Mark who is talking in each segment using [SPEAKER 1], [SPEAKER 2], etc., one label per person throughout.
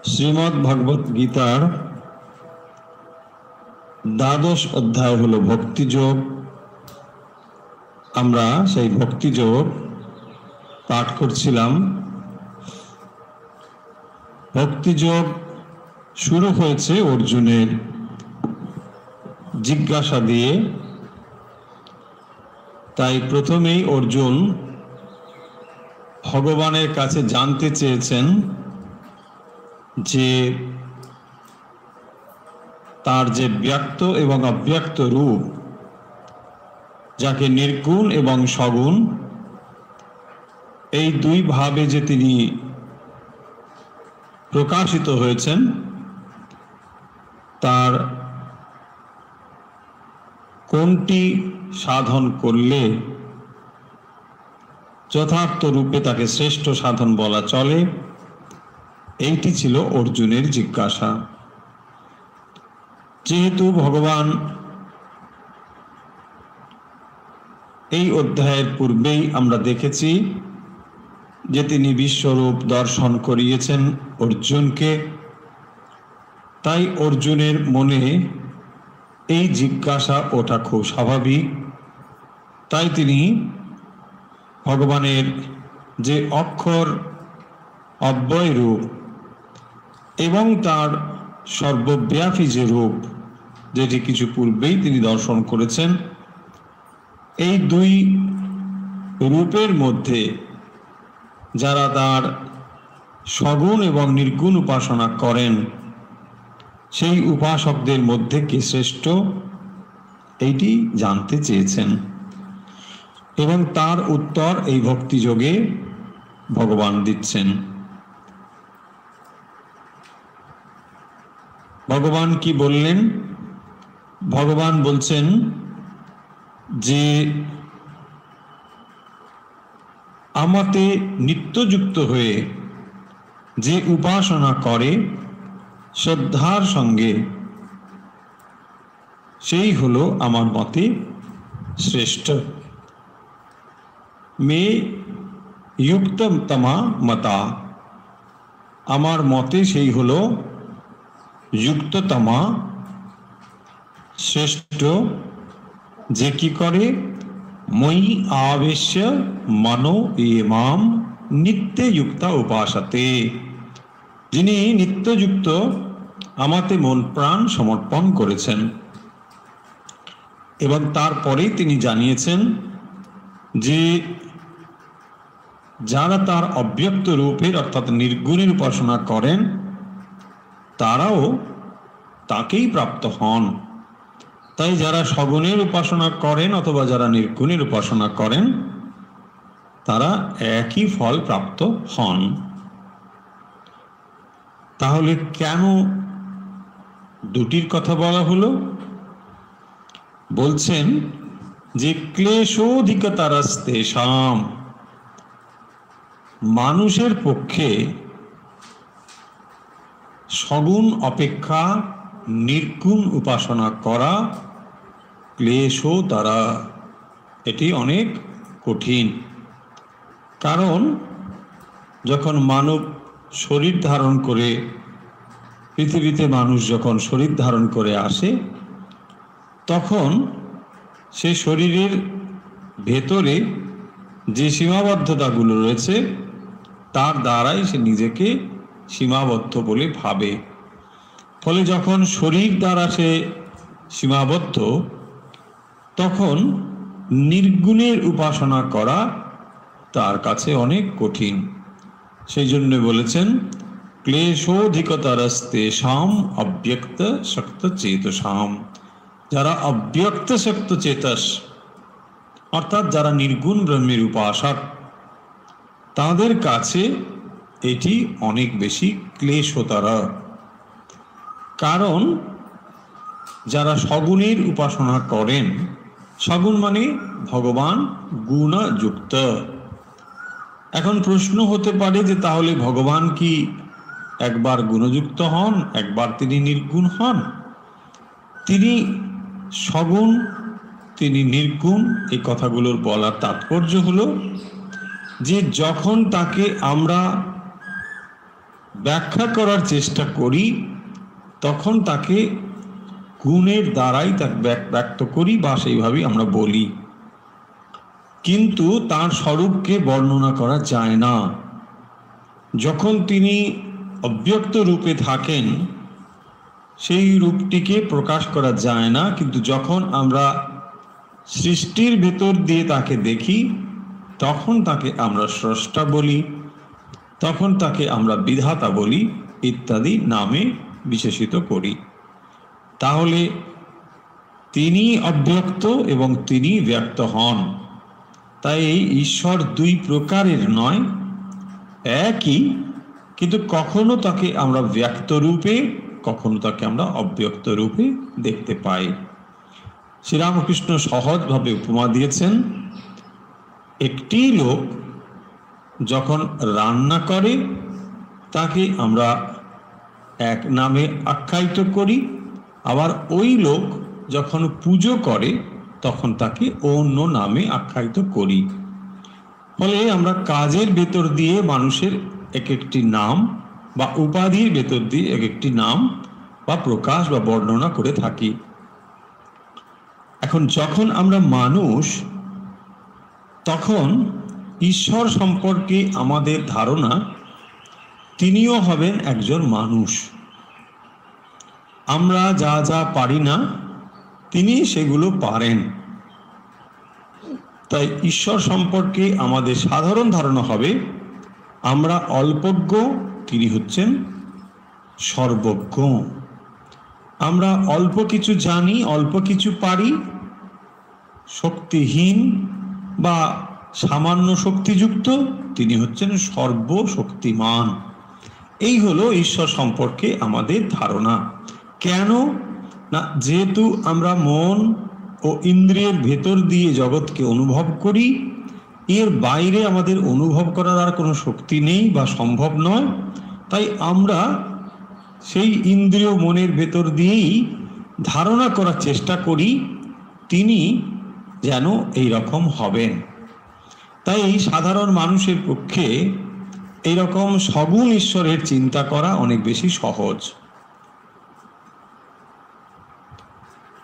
[SPEAKER 1] শ্রীমদ্ ভগবত গীতার দ্বাদশ অধ্যায় হলো ভক্তিযোগ। আমরা সেই ভক্তিযোগ পাঠ করছিলাম। ভক্তিযোগ শুরু হয়েছে অর্জুনের জিজ্ঞাসা দিয়ে। তাই প্রথমেই অর্জুন ভগবানের কাছে জানতে চেয়েছেন যে তার যে ব্যক্ত এবং অব্যক্ত রূপ, যাকে নির্গুণ এবং সগুণ, এই দুই ভাবে যে তিনি প্রকাশিত হয়েছেন, তার কোনটি সাধন করলে যথার্থ রূপে তাকে শ্রেষ্ঠ সাধন বলা চলে, এইটি ছিল অর্জুনের জিজ্ঞাসা। যেহেতু ভগবান এই অধ্যায়ের পূর্বেই আমরা দেখেছি যে তিনি বিশ্বরূপ দর্শন করিয়েছেন অর্জুনকে, তাই অর্জুনের মনে এই জিজ্ঞাসা ওঠা খুব স্বাভাবিক। তাই তিনি ভগবানের যে অক্ষর অব্যয় রূপ এবং তার সর্বব্যাপী যে রূপ, যেটি কিছু পূর্বেই তিনি দর্শন করেছেন, এই দুই রূপের মধ্যে যারা তার সগুণ এবং নির্গুণ উপাসনা করেন, সেই উপাসকদের মধ্যে কে শ্রেষ্ঠ, এইটি জানতে চেয়েছেন। এবং তার উত্তর এই ভক্তিযোগে ভগবান দিচ্ছেন। ভগবান কি বললেন? ভগবান বলছেন যে আমাতে নিত্যযুক্ত হয়ে যে উপাসনা করে শ্রদ্ধার সঙ্গে, সেই হলো আমার মতে শ্রেষ্ঠ। মে যুক্ততমা মতা, আমার মতে সেই হলো যুক্ততমা, শ্রেষ্ঠ, যে কি করে মই আবেশ্য মনো ইমাম নিত্য যুক্তা উপাসতে, যিনি নিত্যযুক্ত আমাতে মন প্রাণ সমর্পণ করেছেন। এবং তারপরেই তিনি জানিয়েছেন যে যারা তার অব্যক্ত রূপের অর্থাৎ নির্গুণের উপাসনা করেন, তারাও তাকেই প্রাপ্ত হন। তাই যারা সগুণের উপাসনা করেন অথবা যারা নির্গুণের উপাসনা করেন, তারা একই ফল প্রাপ্ত হন। তাহলে কেন দুটির কথা বলা হলো? বলছেন যে ক্লেশোধিকতরস্তেষাম, মানুষের পক্ষে সগুণ অপেক্ষা নির্গুণ উপাসনা করা ক্লেশোতর, এটি অনেক কঠিন। কারণ যখন মানব শরীর ধারণ করে পৃথিবীতে, মানুষ যখন শরীর ধারণ করে আসে, তখন সে শরীরের ভেতরে যে সীমাবদ্ধতাগুলো রয়েছে, তার দ্বারাই সে নিজেকে সীমাবদ্ধ বলে ভাবে। ফলে যখন শরীর দ্বারা সে সীমাবদ্ধ, তখন নির্গুণের উপাসনা করা তার কাছে অনেক কঠিন। সেই জন্য বলেছেন ক্লেশোধিকতরস্তেষাম অব্যক্ত শক্ত চেতসাম, যারা অব্যক্ত শক্ত চেতস অর্থাৎ যারা নির্গুণ ব্রহ্মের উপাসক, তাদের কাছে এটি অনেক বেশি ক্লেশতর। কারণ যারা সগুণের উপাসনা করেন, সগুণ মানে ভগবান গুণযুক্ত। এখন প্রশ্ন হতে পারে যে তাহলে ভগবান কি একবার গুণযুক্ত হন, একবার তিনি নির্গুণ হন? তিনি সগুণ, তিনি নির্গুণ, এই কথাগুলোর বলার তাৎপর্য হলো যে যখন তাকে আমরা ব্যাখ্যা করার চেষ্টা করি তখন তাকে গুণের দ্বারাই তাকে ব্যক্ত করি বা সেইভাবেই আমরা বলি, কিন্তু তার স্বরূপকে বর্ণনা করা যায় না। যখন তিনি অব্যক্ত রূপে থাকেন সেই রূপটিকে প্রকাশ করা যায় না, কিন্তু যখন আমরা সৃষ্টির ভেতর দিয়ে তাকে দেখি তখন তাকে আমরা স্রষ্টা বলি, তখন তাকে আমরা বিধাতা বলি ইত্যাদি নামে বিশেষিত করি। তাহলে তিনি অব্যক্ত এবং তিনি ব্যক্ত হন। তাই এই ঈশ্বর দুই প্রকারের নয়, একই, কিন্তু কখনো তাকে আমরা ব্যক্ত রূপে, কখনো তাকে আমরা অব্যক্ত রূপে দেখতে পাই। শ্রীরামকৃষ্ণ সহজভাবে উপমা দিয়েছেন, একটি লোক যখন রান্না করে তাকে আমরা এক নামে আখ্যায়িত করি, আবার ওই লোক যখন পুজো করে তখন তাকে অন্য নামে আখ্যায়িত করি। ফলে আমরা কাজের ভেতর দিয়ে মানুষের এক একটি নাম বা উপাধির ভেতর দিয়ে এক একটি নাম বা প্রকাশ বা বর্ণনা করে থাকি। এখন যখন আমরা মানুষ, তখন ঈশ্বর সম্পর্কে আমাদের ধারণা তিনিও হবেন একজন মানুষ। আমরা যা যা পারি না তিনি সেগুলো পারেন। তাই ঈশ্বর সম্পর্কে আমাদের সাধারণ ধারণা হবে আমরা অল্পজ্ঞ, তিনি হচ্ছেন সর্বজ্ঞ। আমরা অল্প কিছু জানি, অল্প কিছু পারি, শক্তিহীন বা সামান্য শক্তিযুক্ত, তিনি হচ্ছেন সর্বশক্তিমান। এই হলো ঈশ্বর সম্পর্কে আমাদের ধারণা। কেন না, যেহেতু আমরা মন ও ইন্দ্রিয়ের ভেতর দিয়ে জগৎকে অনুভব করি, এর বাইরে আমাদের অনুভব করার আর কোনো শক্তি নেই বা সম্ভব নয়। তাই আমরা সেই ইন্দ্রিয় মনের ভেতর দিয়েই ধারণা করার চেষ্টা করি তিনি যেন এই রকম হবেন। তাই সাধারণ মানুষের পক্ষে এইরকম সগুণ ঈশ্বরের চিন্তা করা অনেক বেশি সহজ।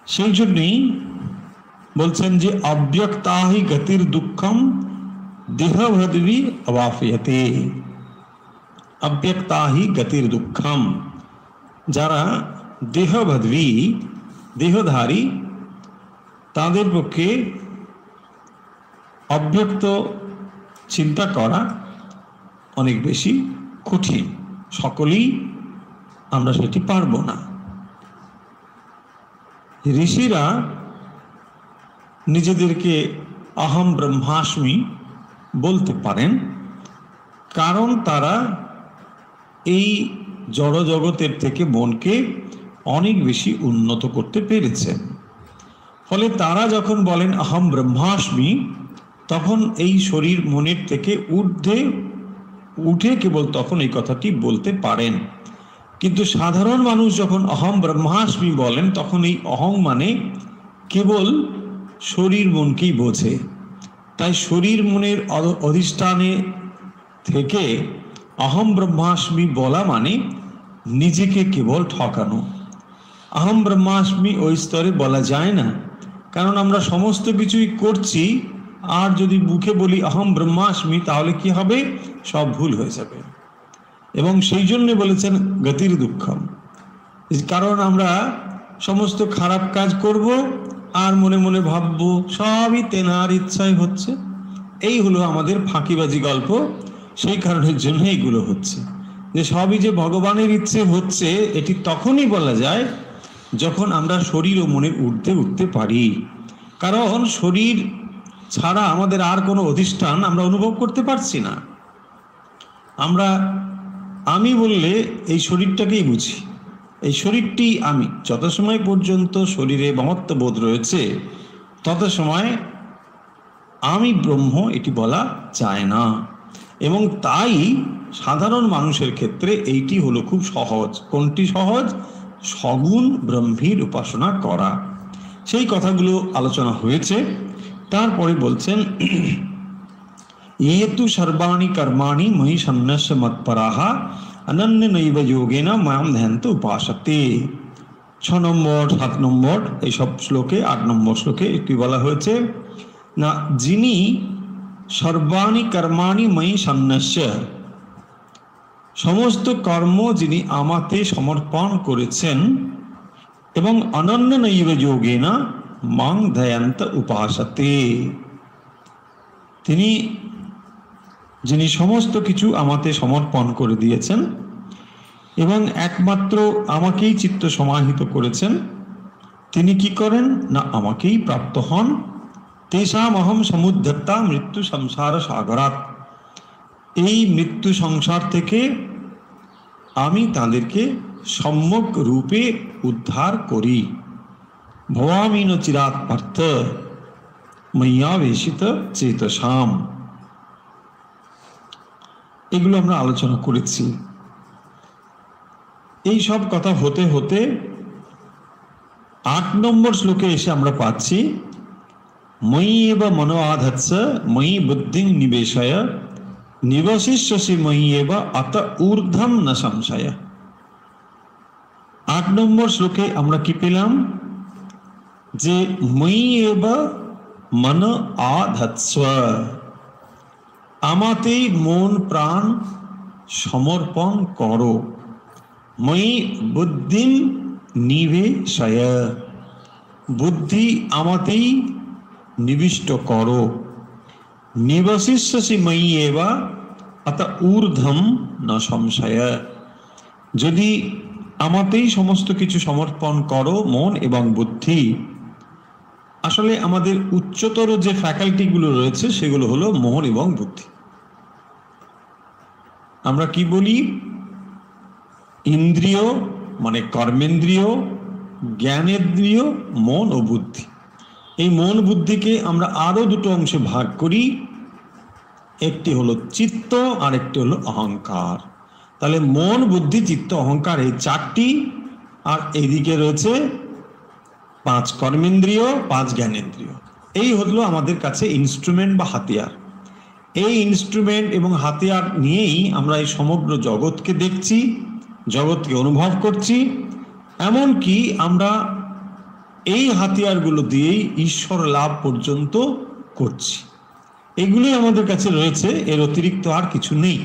[SPEAKER 1] সেই জন্যই বলছেন যে অব্যক্তাহি গতির দুঃখম দেহভদ্বি অবাফয়তে। অব্যক্তাহি গতির দুঃখম, যারা দেহভদ্বি, দেহধারী, তাদের পক্ষে অব্যক্ত চিন্তা করা অনেক বেশি কঠিন। সকলেই আমরা সেটি পারব না। ঋষিরা নিজেদেরকে অহম ব্রহ্মাস্মি বলতে পারেন, কারণ তারা এই জড় জগতের থেকে মনকে অনেক বেশি উন্নত করতে পেরেছেন। ফলে তারা যখন বলেন অহম ব্রহ্মাস্মি, তখন এই শরীর মনের থেকে উঠে কেবল তখন এই কথাটি বলতে পারেন। কিন্তু সাধারণ মানুষ যখন অহম ব্রহ্মাস্মি বলেন, তখন এই অহং মানে কেবল শরীর মনকেই বোঝে। তাই শরীর মনের অধিষ্ঠানে থেকে অহম ব্রহ্মাস্মি বলা মানে নিজেকে কেবল ঠকানো। অহম ব্রহ্মাস্মি ওই স্তরে বলা যায় না, কারণ আমরা সমস্ত কিছুই করছি, আর যদি মুখে বলি অহম ব্রহ্মাস্মি তাহলে কি হবে? সব ভুল হয়ে যাবে। এবং সেই জন্য বলেছেন গতির দুঃখম, কারণ আমরা সমস্ত খারাপ কাজ করব আর মনে মনে ভাববো সবই তেনার ইচ্ছাই হচ্ছে। এই হলো আমাদের ফাঁকিবাজি গল্প। সেই কারণের জন্য এইগুলো হচ্ছে, যে সবই যে ভগবানের ইচ্ছে হচ্ছে, এটি তখনই বলা যায় যখন আমরা শরীর ও মনের ঊর্ধ্বে উঠতে পারি। কারণ শরীর ছাড়া আমাদের আর কোনো অধিষ্ঠান আমরা অনুভব করতে পারছি না। আমরা আমি বললে এই শরীরটাকেই বুঝি, এই শরীরটি আমি। যত সময় পর্যন্ত শরীরে মহত্ত্ববোধ রয়েছে তত সময় আমি ব্রহ্ম এটি বলা যায় না। এবং তাই সাধারণ মানুষের ক্ষেত্রে এইটি হলো খুব সহজ। কোনটি সহজ? সগুণ ব্রহ্মীর উপাসনা করা। সেই কথাগুলো আলোচনা হয়েছে। তারপরে বলছেন येतु सर्वाणि कर्माणि मयि सन्न्यस्य मत्पराः অনন্য নৈব যোগেন মাম ধ্যান্ত উপাসতে। 6 নম্বর 7 নম্বর এইসব শ্লোকে, 8 নম্বর শ্লোকে একটি বলা হয়েছে না, যিনি সর্বাণি কর্মাণি ময়ি সন্ন্যস্য, সমস্ত কর্ম যিনি আমাতে সমর্পণ করেছেন, এবং অনন্য নৈব যোগেন মাং ধ্যায়ন্ত উপাসতে, তিনি যিনি সমস্ত কিছু আমাতে সমর্পণ করে দিয়েছেন এবং একমাত্র আমাকেই চিত্ত সমাহিত করেছেন, তিনি কি করেন না আমাকেই প্রাপ্ত হন। তেষাম অহম সমুদ্ধতা মৃত্যু সংসার সাগরাত, এই মৃত্যু সংসার থেকে আমি তাদেরকে সম্যক রূপে উদ্ধার করি। ভবামিন চিরাৎ পার্থ ময়্যাবেশিত চেতসাম। এগুলো আমরা আলোচনা করেছি। এই সব কথা হতে হতে 8 নম্বর শ্লোকে এসে আমরা পাচ্ছি ময়ি এব মনো আধৎস ময়ি বুদ্ধিং নিবেশয় নিবশিষ্যসি ময়ি এব অত ঊর্ধ্বম ন সংশয়। 8 নম্বর শ্লোকে আমরা কি পেলাম যে ময়ি এব মন আধৎস্ব, আমাতেই মন প্রাণ সমর্পণ করো। ময়ি বুদ্ধিম নিবেশয়, বুদ্ধি আমাতেই নিবিষ্ট করো। নিবশিষ্যসি ময়ি এব অত ঊর্ধ্বম ন সংশয়, যদি আমাতেই সমস্ত কিছু সমর্পণ করো মন এবং বুদ্ধি, আসলে আমাদের উচ্চতর যে ফ্যাকাল্টিগুলো রয়েছে সেগুলো হলো মন এবং বুদ্ধি। আমরা কি বলি, ইন্দ্রিয় মানে কর্মেন্দ্রিয়, জ্ঞানেন্দ্রিয়, মন ও বুদ্ধি। এই মন বুদ্ধিকে আমরা আরো দুটো অংশে ভাগ করি, একটি হলো চিত্ত আর একটি হলো অহংকার। তাহলে মন বুদ্ধি চিত্ত অহংকার এই 4টি, আর এইদিকে রয়েছে 5 কর্মেন্দ্রিয়, 5 জ্ঞানেন্দ্রিয়। এই হলো আমাদের কাছে ইনস্ট্রুমেন্ট বা হাতিয়ার। এই ইনস্ট্রুমেন্ট এবং হাতিয়ার নিয়েই আমরা এই সমগ্র জগৎকে দেখছি, জগৎকে অনুভব করছি, এমনকি আমরা এই হাতিয়ারগুলো দিয়েই ঈশ্বর লাভ পর্যন্ত করছি। এগুলোই আমাদের কাছে রয়েছে, এর অতিরিক্ত আর কিছু নেই।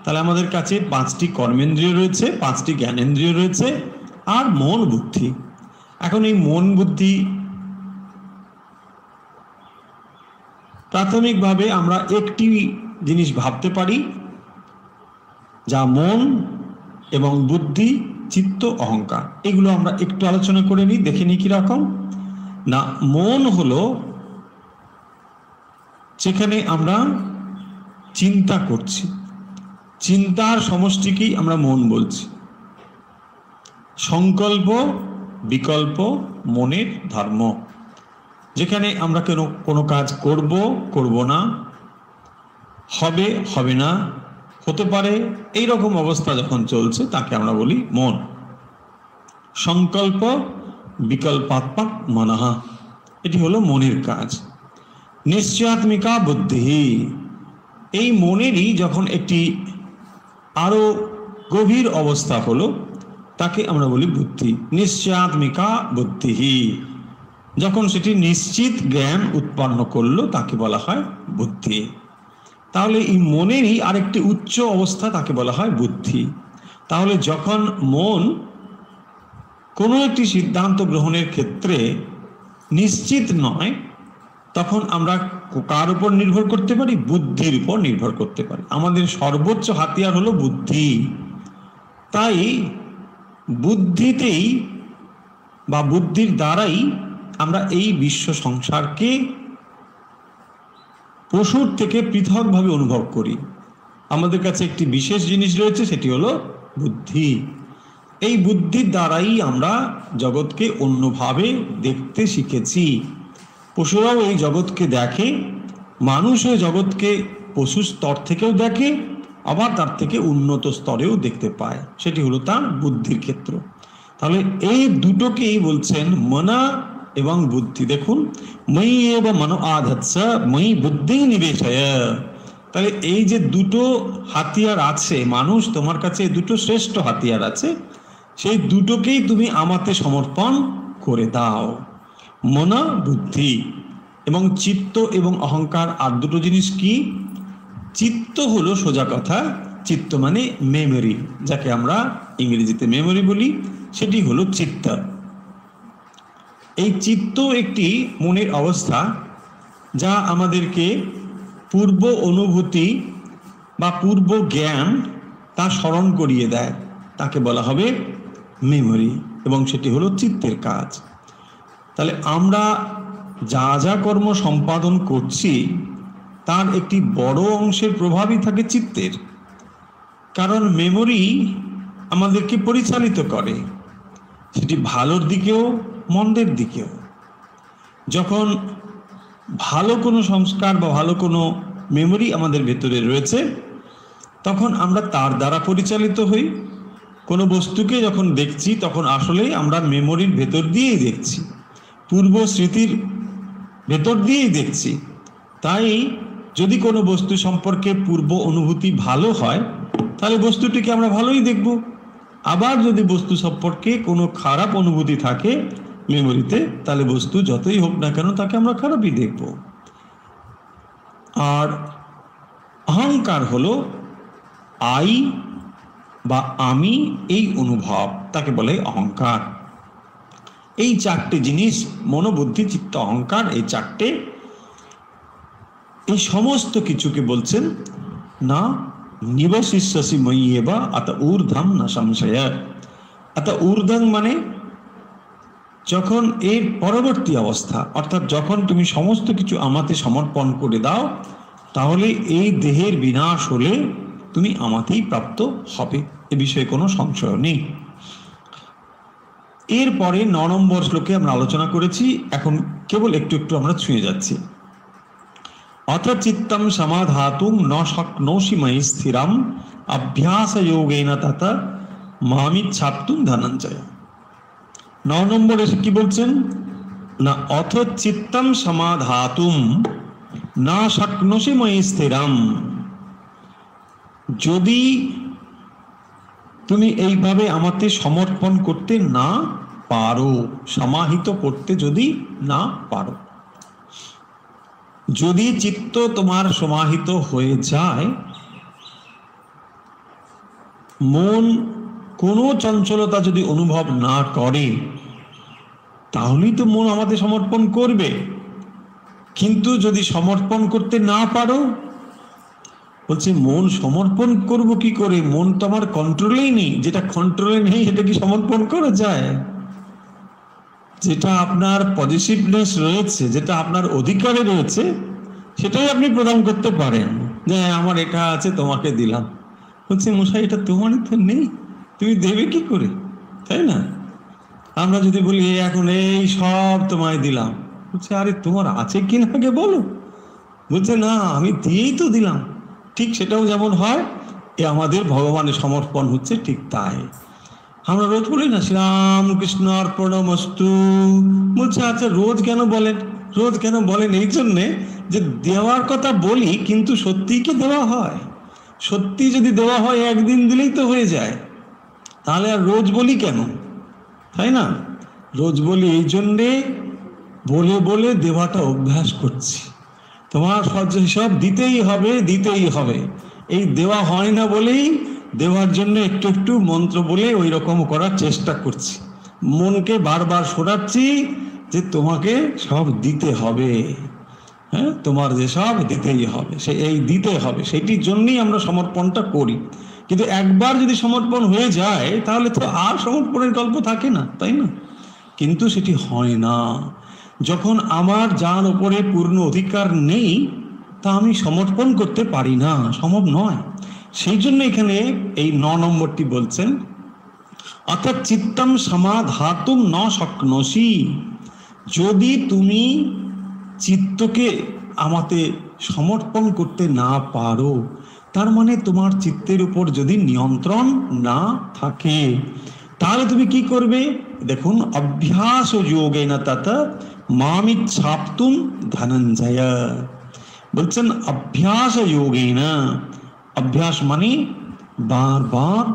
[SPEAKER 1] তাহলে আমাদের কাছে 5টি কর্মেন্দ্রিয় রয়েছে, 5টি জ্ঞানেন্দ্রিয় রয়েছে, আর মন বুদ্ধি। এখন এই মন বুদ্ধি প্রাথমিকভাবে আমরা একটি জিনিস ভাবতে পারি, যা মন এবং বুদ্ধি, চিত্ত, অহংকার। এগুলো আমরা একটু আলোচনা করে নিই, দেখে নিই কিরকম। না, মন হলো যেখানে আমরা চিন্তা করছি, চিন্তার সমষ্টিকেই আমরা মন বলছি। সংকল্প বিকল্প মনের ধর্ম, যেখানে আমরা কোনো কাজ করব করব না, হবে হবে না, হতে পারে, এই রকম অবস্থা যখন চলছে তাকে আমরা বলি মন। সংকল্প বিকল্পাত্মক মনঃ, এটি হলো মনের কাজ। নিশ্চয়াত্মিকা বুদ্ধি, এই মনেরই যখন একটি আরো গভীর অবস্থা হলো তাকে আমরা বলি বুদ্ধি। নিশ্চয়াত্মিকা বুদ্ধি, যখন সেটি নিশ্চিত জ্ঞান উৎপন্ন করলো তাকে বলা হয় বুদ্ধি। তাহলে এই মনেরই আরেকটি উচ্চ অবস্থা, তাকে বলা হয় বুদ্ধি। তাহলে যখন মন কোনো একটি সিদ্ধান্ত গ্রহণের ক্ষেত্রে নিশ্চিত নয়, তখন আমরা কার উপর নির্ভর করতে পারি? বুদ্ধির উপর নির্ভর করতে পারি। আমাদের সর্বোচ্চ হাতিয়ার হলো বুদ্ধি। তাই বুদ্ধিতেই বা বুদ্ধির দ্বারাই আমরা এই বিশ্ব সংসারকে পশুর থেকে পৃথকভাবে অনুভব করি। আমাদের কাছে একটি বিশেষ জিনিস রয়েছে, সেটি হলো বুদ্ধি। এই বুদ্ধির দ্বারাই আমরা জগৎকে অন্যভাবে দেখতে শিখেছি। পশুরাও এই জগৎকে দেখে, মানুষও জগৎকে পশু স্তর থেকেও দেখে, আবার তার থেকে উন্নত স্তরেও দেখতে পায়। সেটি হলো তার বুদ্ধির ক্ষেত্র। তাহলে এই দুটোকেই বলছেন মনা এবং বুদ্ধি। দেখুন, ময়ি এব মনো আধৎস ময়ি বুদ্ধি নিবেশয়। তাহলে এই যে দুটো হাতিয়ার আছে, মানুষ তোমার কাছে দুটো শ্রেষ্ঠ হাতিয়ার আছে, সেই দুটোকেই তুমি আমাতে সমর্পণ করে দাও। মন বুদ্ধি এবং চিত্ত এবং অহংকার, আর দুটো জিনিস কি? চিত্ত হলো সোজা কথা, চিত্ত মানে মেমোরি, যাকে আমরা ইংরেজিতে মেমোরি বলি, সেটি হলো চিত্ত। এই চিত্ত একটি মনের অবস্থা যা আমাদেরকে পূর্ব অনুভূতি বা পূর্ব জ্ঞান তা স্মরণ করিয়ে দেয়, তাকে বলা হবে মেমোরি, এবং সেটি হলো চিত্তের কাজ। তাহলে আমরা যা যা কর্ম সম্পাদন করছি তার একটি বড় অংশের প্রভাবই থাকে চিত্তের, কারণ মেমোরি আমাদেরকে পরিচালিত করে, সেটি ভালোর দিকেও মন্দের দিকেও। যখন ভালো কোনো সংস্কার বা ভালো কোনো মেমোরি আমাদের ভেতরে রয়েছে, তখন আমরা তার দ্বারা পরিচালিত হই। কোনো বস্তুকে যখন দেখছি তখন আসলে আমরা মেমোরির ভেতর দিয়েই দেখছি, পূর্ব স্মৃতির ভেতর দিয়েই দেখছি। তাই যদি কোনো বস্তু সম্পর্কে পূর্ব অনুভূতি ভালো হয় তাহলে বস্তুটিকে আমরা ভালোই দেখব, আবার যদি বস্তু সম্পর্কে কোনো খারাপ অনুভূতি থাকে মেমোরিতে, তাহলে বস্তু যতই হোক না কেন তাকে আমরা খারাপই দেখব। আর অহংকার হলো আই বা আমি, এই অনুভব, তাকে বলে অহংকার। এই চারটে জিনিস, মনোবুদ্ধি চিত্ত অহংকার, এই চারটে, এই সমস্ত কিছুকে বলছেন না নিবশিষ্যসি ময়্যেবা আত ঊর্ধ্বং না সংশয়। আত ঊর্ধ্বং মানে যখন এর পরবর্তী অবস্থা, অর্থাৎ যখন তুমি সমস্ত কিছু আমাতে সমর্পণ করে দাও, তাহলে এই দেহের বিনাশ হলে তুমি আমাতেই প্রাপ্ত হবে, এ বিষয়ে কোনো সংশয় নেই। এরপরে 9 নম্বর শ্লোকে আমরা আলোচনা করেছি, এখন কেবল একটু একটু আমরা ছুঁয়ে যাচ্ছি। অথ চিত্তম সমাধাতুং ন শক্নোষি ময়ি স্থিরম অভ্যাস যোগেন তত মামিচ্ছাপ্তুং ধনঞ্জয়। 9 নম্বরে কি বলছেন না, অথ চিত্তম সমাধাতুম না শক্নোষি ময়ি স্থিরম, যদি তুমি এইভাবে আমাকে সমর্পণ করতে না পারো, সমাহিত করতে যদি না পারো, যদি চিত্ত তোমার সমাহিত হয়ে যায়, মন কোনো চঞ্চলতা যদি অনুভব না করে, তাহলেই তো মন আমাদের সমর্পণ করবে। কিন্তু যদি সমর্পণ করতে না পারো, বলছে মন সমর্পণ করব কি করে, মন তো আমার কন্ট্রোলেই নেই। যেটা কন্ট্রোলে নেই সেটা কি সমর্পণ করা যায়? যেটা আপনার পজিটিভনেস রয়েছে, যেটা আপনার অধিকারে রয়েছে, সেটাই আপনি প্রদান করতে পারেন, যে আমার এটা আছে তোমাকে দিলাম। বলছে মশাই এটা তোমারই তো নেই, তুমি দেবে কি করে, তাই না? আমরা যদি বলি এখন এই সব তোমায় দিলাম, বলছে আরে তোমার আছে কি না আগে বলো। বলছে না আমি দিয়েই তো দিলাম। ঠিক সেটাও যেমন হয়, এ আমাদের ভগবানের সমর্পণ হচ্ছে ঠিক তাই। আমরা রোজ বলি না শ্রীরাম কৃষ্ণ অর্পণমস্তু, বলছে আচ্ছা রোজ কেন বলেন? রোজ কেন বলেন এই জন্যে যে দেওয়ার কথা বলি, কিন্তু সত্যিই কি দেওয়া হয়? সত্যি যদি দেওয়া হয় একদিন দিলেই তো হয়ে যায়, তাহলে আর রোজ বলি কেন, তাই না? রোজ বলি এই জন্যে বলে বলে দেওয়াটা অভ্যাস করছি। তোমার সব দিতেই হবে, দিতেই হবে, এই দেওয়া হয় না বলেই দেওয়ার জন্য একটু একটু মন্ত্র বলে ওই রকম করার চেষ্টা করছি। মনকে বারবার শোনাচ্ছি যে তোমাকে সব দিতে হবে, হ্যাঁ তোমার যে সব দিতেই হবে, সে এই দিতে হবে, সেটির জন্যই আমরা সমর্পণটা করি। কিন্তু একবার যদি সমর্পণ হয়ে যায় তাহলে তো আর সমর্পণের গল্প থাকে না, তাই না? কিন্তু সেটি হয় না। যখন আমার যার উপরে পূর্ণ অধিকার নেই, তা আমি সমর্পণ করতে পারি না, সম্ভব নয়। সেই জন্য এখানে এই 9 নম্বরটি বলছেন, অর্থাৎ চিত্তম সমাধাতুম ন শক্নোষি, যদি তুমি চিত্তকে আমাতে সমর্পণ করতে না পারো, তার মানে তোমার চিত্তের উপর যদি নিয়ন্ত্রণ না থাকে, তাহলে তুমি কি করবে? দেখুন, অভ্যাস যোগেন তত মামিচ্ছাপ্তুং ধনঞ্জয়, বলছেন অভ্যাস যোগেনা, অভ্যাস মানে বারবার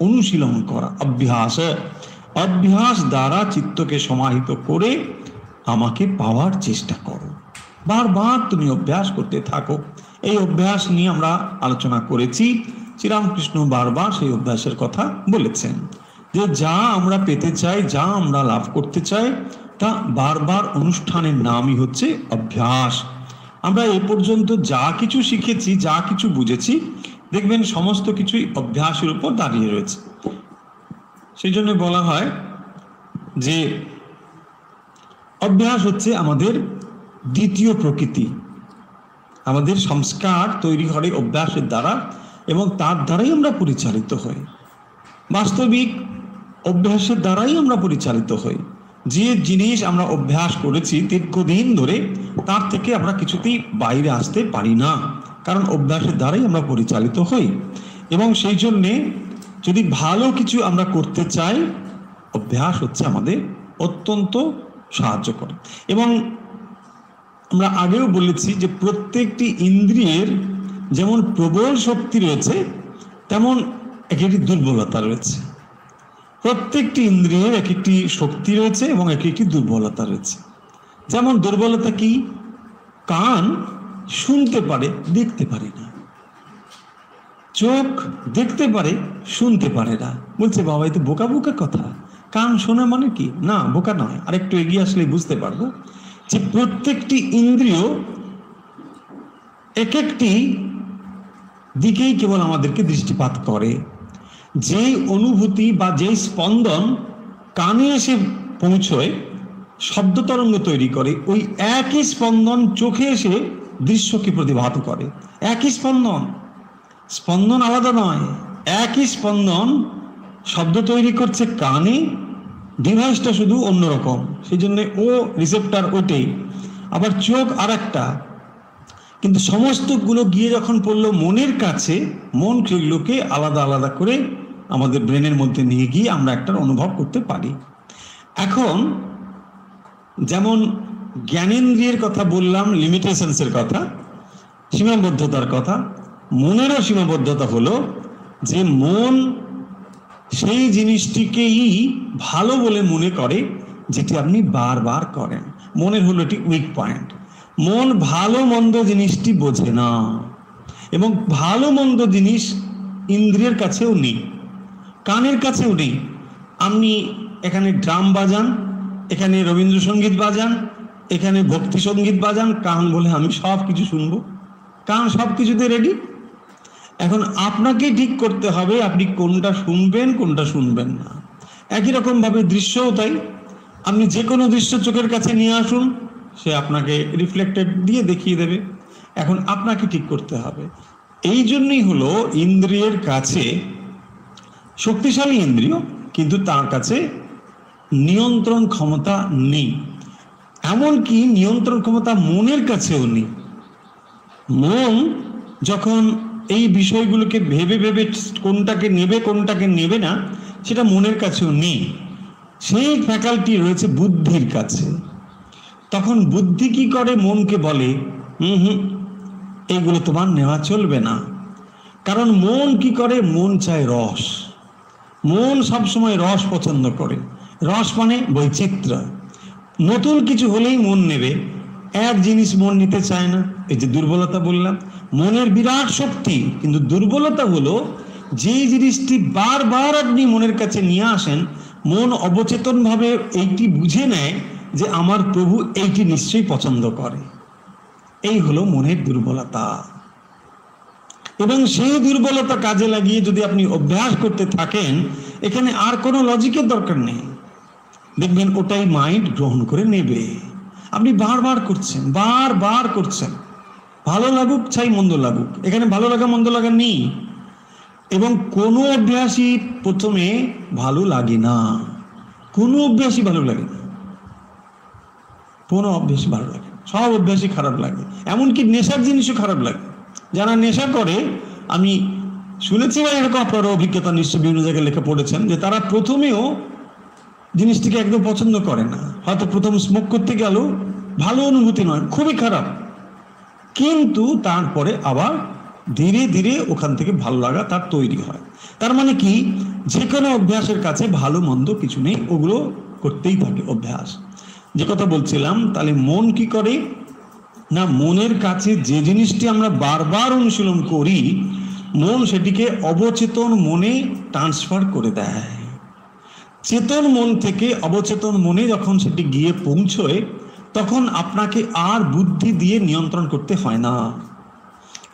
[SPEAKER 1] অনুশীলন করা। অভ্যাস, অভ্যাস দ্বারা চিত্তকে সমাহিত করে আমাকে পাওয়ার চেষ্টা করো। বারবার তুমি অভ্যাস করতে থাকো। এই অভ্যাস নিয়ে আমরা আলোচনা করেছি। শ্রীরামকৃষ্ণ বারবার সেই অভ্যাসের কথা বলেছেন, যে যা আমরা পেতে চাই, যা আমরা লাভ করতে চাই, তা বারবার অনুষ্ঠানের নামই হচ্ছে অভ্যাস। আমরা এ পর্যন্ত যা কিছু শিখেছি, যা কিছু বুঝেছি, দেখবেন সমস্ত কিছুই অভ্যাসের উপর দাঁড়িয়ে রয়েছে। সেই জন্য বলা হয় যে অভ্যাস হচ্ছে আমাদের দ্বিতীয় প্রকৃতি। আমাদের সংস্কার তৈরি হয় অভ্যাসের দ্বারা, এবং তার দ্বারাই আমরা পরিচালিত হই। বাস্তবিক অভ্যাসের দ্বারাই আমরা পরিচালিত হই। যে জিনিস আমরা অভ্যাস করেছি দীর্ঘদিন ধরে, তার থেকে আমরা কিছুতেই বাইরে আসতে পারি না, কারণ অভ্যাসের দ্বারাই আমরা পরিচালিত হই। এবং সেই জন্যে যদি ভালো কিছু আমরা করতে চাই, অভ্যাস হচ্ছে আমাদের অত্যন্ত সাহায্য করে। এবং আমরা আগেও বলেছি যে প্রত্যেকটি ইন্দ্রিয়ের যেমন প্রবল শক্তি রয়েছে, তেমন এক একটি দুর্বলতা রয়েছে। প্রত্যেকটি ইন্দ্রিয়ের এক একটি শক্তি রয়েছে এবং এক একটি দুর্বলতা রয়েছে। যেমন দুর্বলতা কি? কান শুনতে পারে, দেখতে পারে না। চোখ দেখতে পারে, শুনতে পারে না। বলছে বাবা, এই তো বোকা বোকা কথা। কান শোনা মানে কি? না, বোকা নয়। আরেকটু এগিয়ে আসলে বুঝতে পারবো যে প্রত্যেকটি ইন্দ্রিয় এক একটি দিকেই কেবল আমাদেরকে দৃষ্টিপাত করে। যেই অনুভূতি বা যেই স্পন্দন কানে এসে পৌঁছয়, শব্দ তরঙ্গ তৈরি করে, ওই একই স্পন্দন চোখে এসে দৃশ্যকে প্রতিভাত করে। একই স্পন্দন, স্পন্দন আলাদা নয়, একই স্পন্দন শব্দ তৈরি করছে কানে, ডিভাইসটা শুধু অন্যরকম। সেই জন্য ও রিসেপ্টার ওইটাই, আবার চোখ আর একটা। কিন্তু সমস্তগুলো গিয়ে যখন পড়লো মনের কাছে, মন সেগুলোকে আলাদা আলাদা করে আমাদের ব্রেনের মধ্যে নিয়ে গিয়ে আমরা একটা অনুভব করতে পারি। এখন যেমন জ্ঞানেন্দ্রিয়ের কথা বললাম, লিমিটেশনসের কথা, সীমাবদ্ধতার কথা, মনেরও সীমাবদ্ধতা হলো যে মন সেই জিনিসটিকেই ভালো বলে মনে করে যেটি আপনি বারবার করেন। মনের হলো এটি উইক পয়েন্ট। মন ভালো মন্দ জিনিসটি বোঝে না, এবং ভালো মন্দ জিনিস ইন্দ্রিয়ের কাছেও নেই, কানের কাছেও নেই। আপনি এখানে ড্রাম বাজান, এখানে রবীন্দ্রসঙ্গীত বাজান, এখানে ভক্তি সঙ্গীত বাজান, কান বলে আমি সব কিছু শুনবো। কান সব কিছুতে রেডি। এখন আপনাকে ঠিক করতে হবে আপনি কোনটা শুনবেন, কোনটা শুনবেন না। একই রকম ভাবে দৃশ্যও তাই। আপনি যে কোনো দৃশ্য চোখের কাছে নিয়ে আসুন, সে আপনাকে রিফ্লেক্টেড দিয়ে দেখিয়ে দেবে। এখন আপনাকে ঠিক করতে হবে। এই জন্যই হলো ইন্দ্রিয়ের কাছে, শক্তিশালী ইন্দ্রিয়, কিন্তু তার কাছে নিয়ন্ত্রণ ক্ষমতা নেই। এমনকি নিয়ন্ত্রণ ক্ষমতা মনের কাছেও নেই। মন যখন এই বিষয়গুলোকে ভেবে ভেবে কোনটাকে নেবে কোনটাকে নেবে না, সেটা মনের কাছেও নেই। সেই ফ্যাকাল্টি রয়েছে বুদ্ধির কাছে। তখন বুদ্ধি কি করে? মনকে বলে এইগুলো তোমার নেওয়া চলবে না। কারণ মন কি করে? মন চায় রস। মন সবসময় রস পছন্দ করে। রস মানে বৈচিত্র্য। নতুন কিছু হলেই মন নেবে, এক জিনিস মন নিতে চায় না। এই যে দুর্বলতা বললাম, মনের বিরাট শক্তি, কিন্তু দুর্বলতা হলো যে জিনিসটি বারবার আপনি মনের কাছে নিয়ে আসেন, মন অবচেতন ভাবে এইটি বুঝে নেয় যে আমার প্রভু এইটি নিশ্চয়ই পছন্দ করে। এই হলো মনের দুর্বলতা। এবং সেই দুর্বলতা কাজে লাগিয়ে যদি আপনি অভ্যাস করতে থাকেন, এখানে আর কোনো লজিকের দরকার নেই। দেখবেন ওটাই মাইন্ড গ্রহণ করে নেবে। আপনি বারবার করছেন, বারবার করছেন, ভালো লাগুক চাই মন্দ লাগুক, এখানে ভালো লাগা মন্দ লাগা নেই। এবং কোনো অভ্যাসই প্রথমে ভালো লাগে না, কোনো অভ্যাসই ভালো লাগে না, কোনো অভ্যাসই ভালো লাগে, সব অভ্যাসই খারাপ লাগে। এমনকি নেশার জিনিসও খারাপ লাগে। যারা নেশা করে, আমি শুনেছি বা এরকম আপনারা অভিজ্ঞতা নিশ্চয় বিভিন্ন জায়গায় লেখা পড়েছেন, যে তারা প্রথমেও জিনিসটিকে একদম পছন্দ করে না। হয়তো প্রথম স্মোক করতে গেল, ভালো অনুভূতি নয়, খুবই খারাপ। কিন্তু তারপরে আবার ধীরে ধীরে ওখান থেকে ভালো লাগা তার তৈরি হয়। তার মানে কি, যে কোনো অভ্যাসের কাছে ভালো মন্দ কিছু নেই, ওগুলো করতেই থাকে অভ্যাস। যে কথা বলছিলাম, তাহলে মন কি করে না, মনের কাছে যে জিনিসটি আমরা বারবার অনুশীলন করি, মন সেটিকে অবচেতন মনে ট্রান্সফার করে দেয়। চেতন মন থেকে অবচেতন মনে যখন সেটি গিয়ে পৌঁছয়, তখন আপনাকে আর বুদ্ধি দিয়ে নিয়ন্ত্রণ করতে হয় না।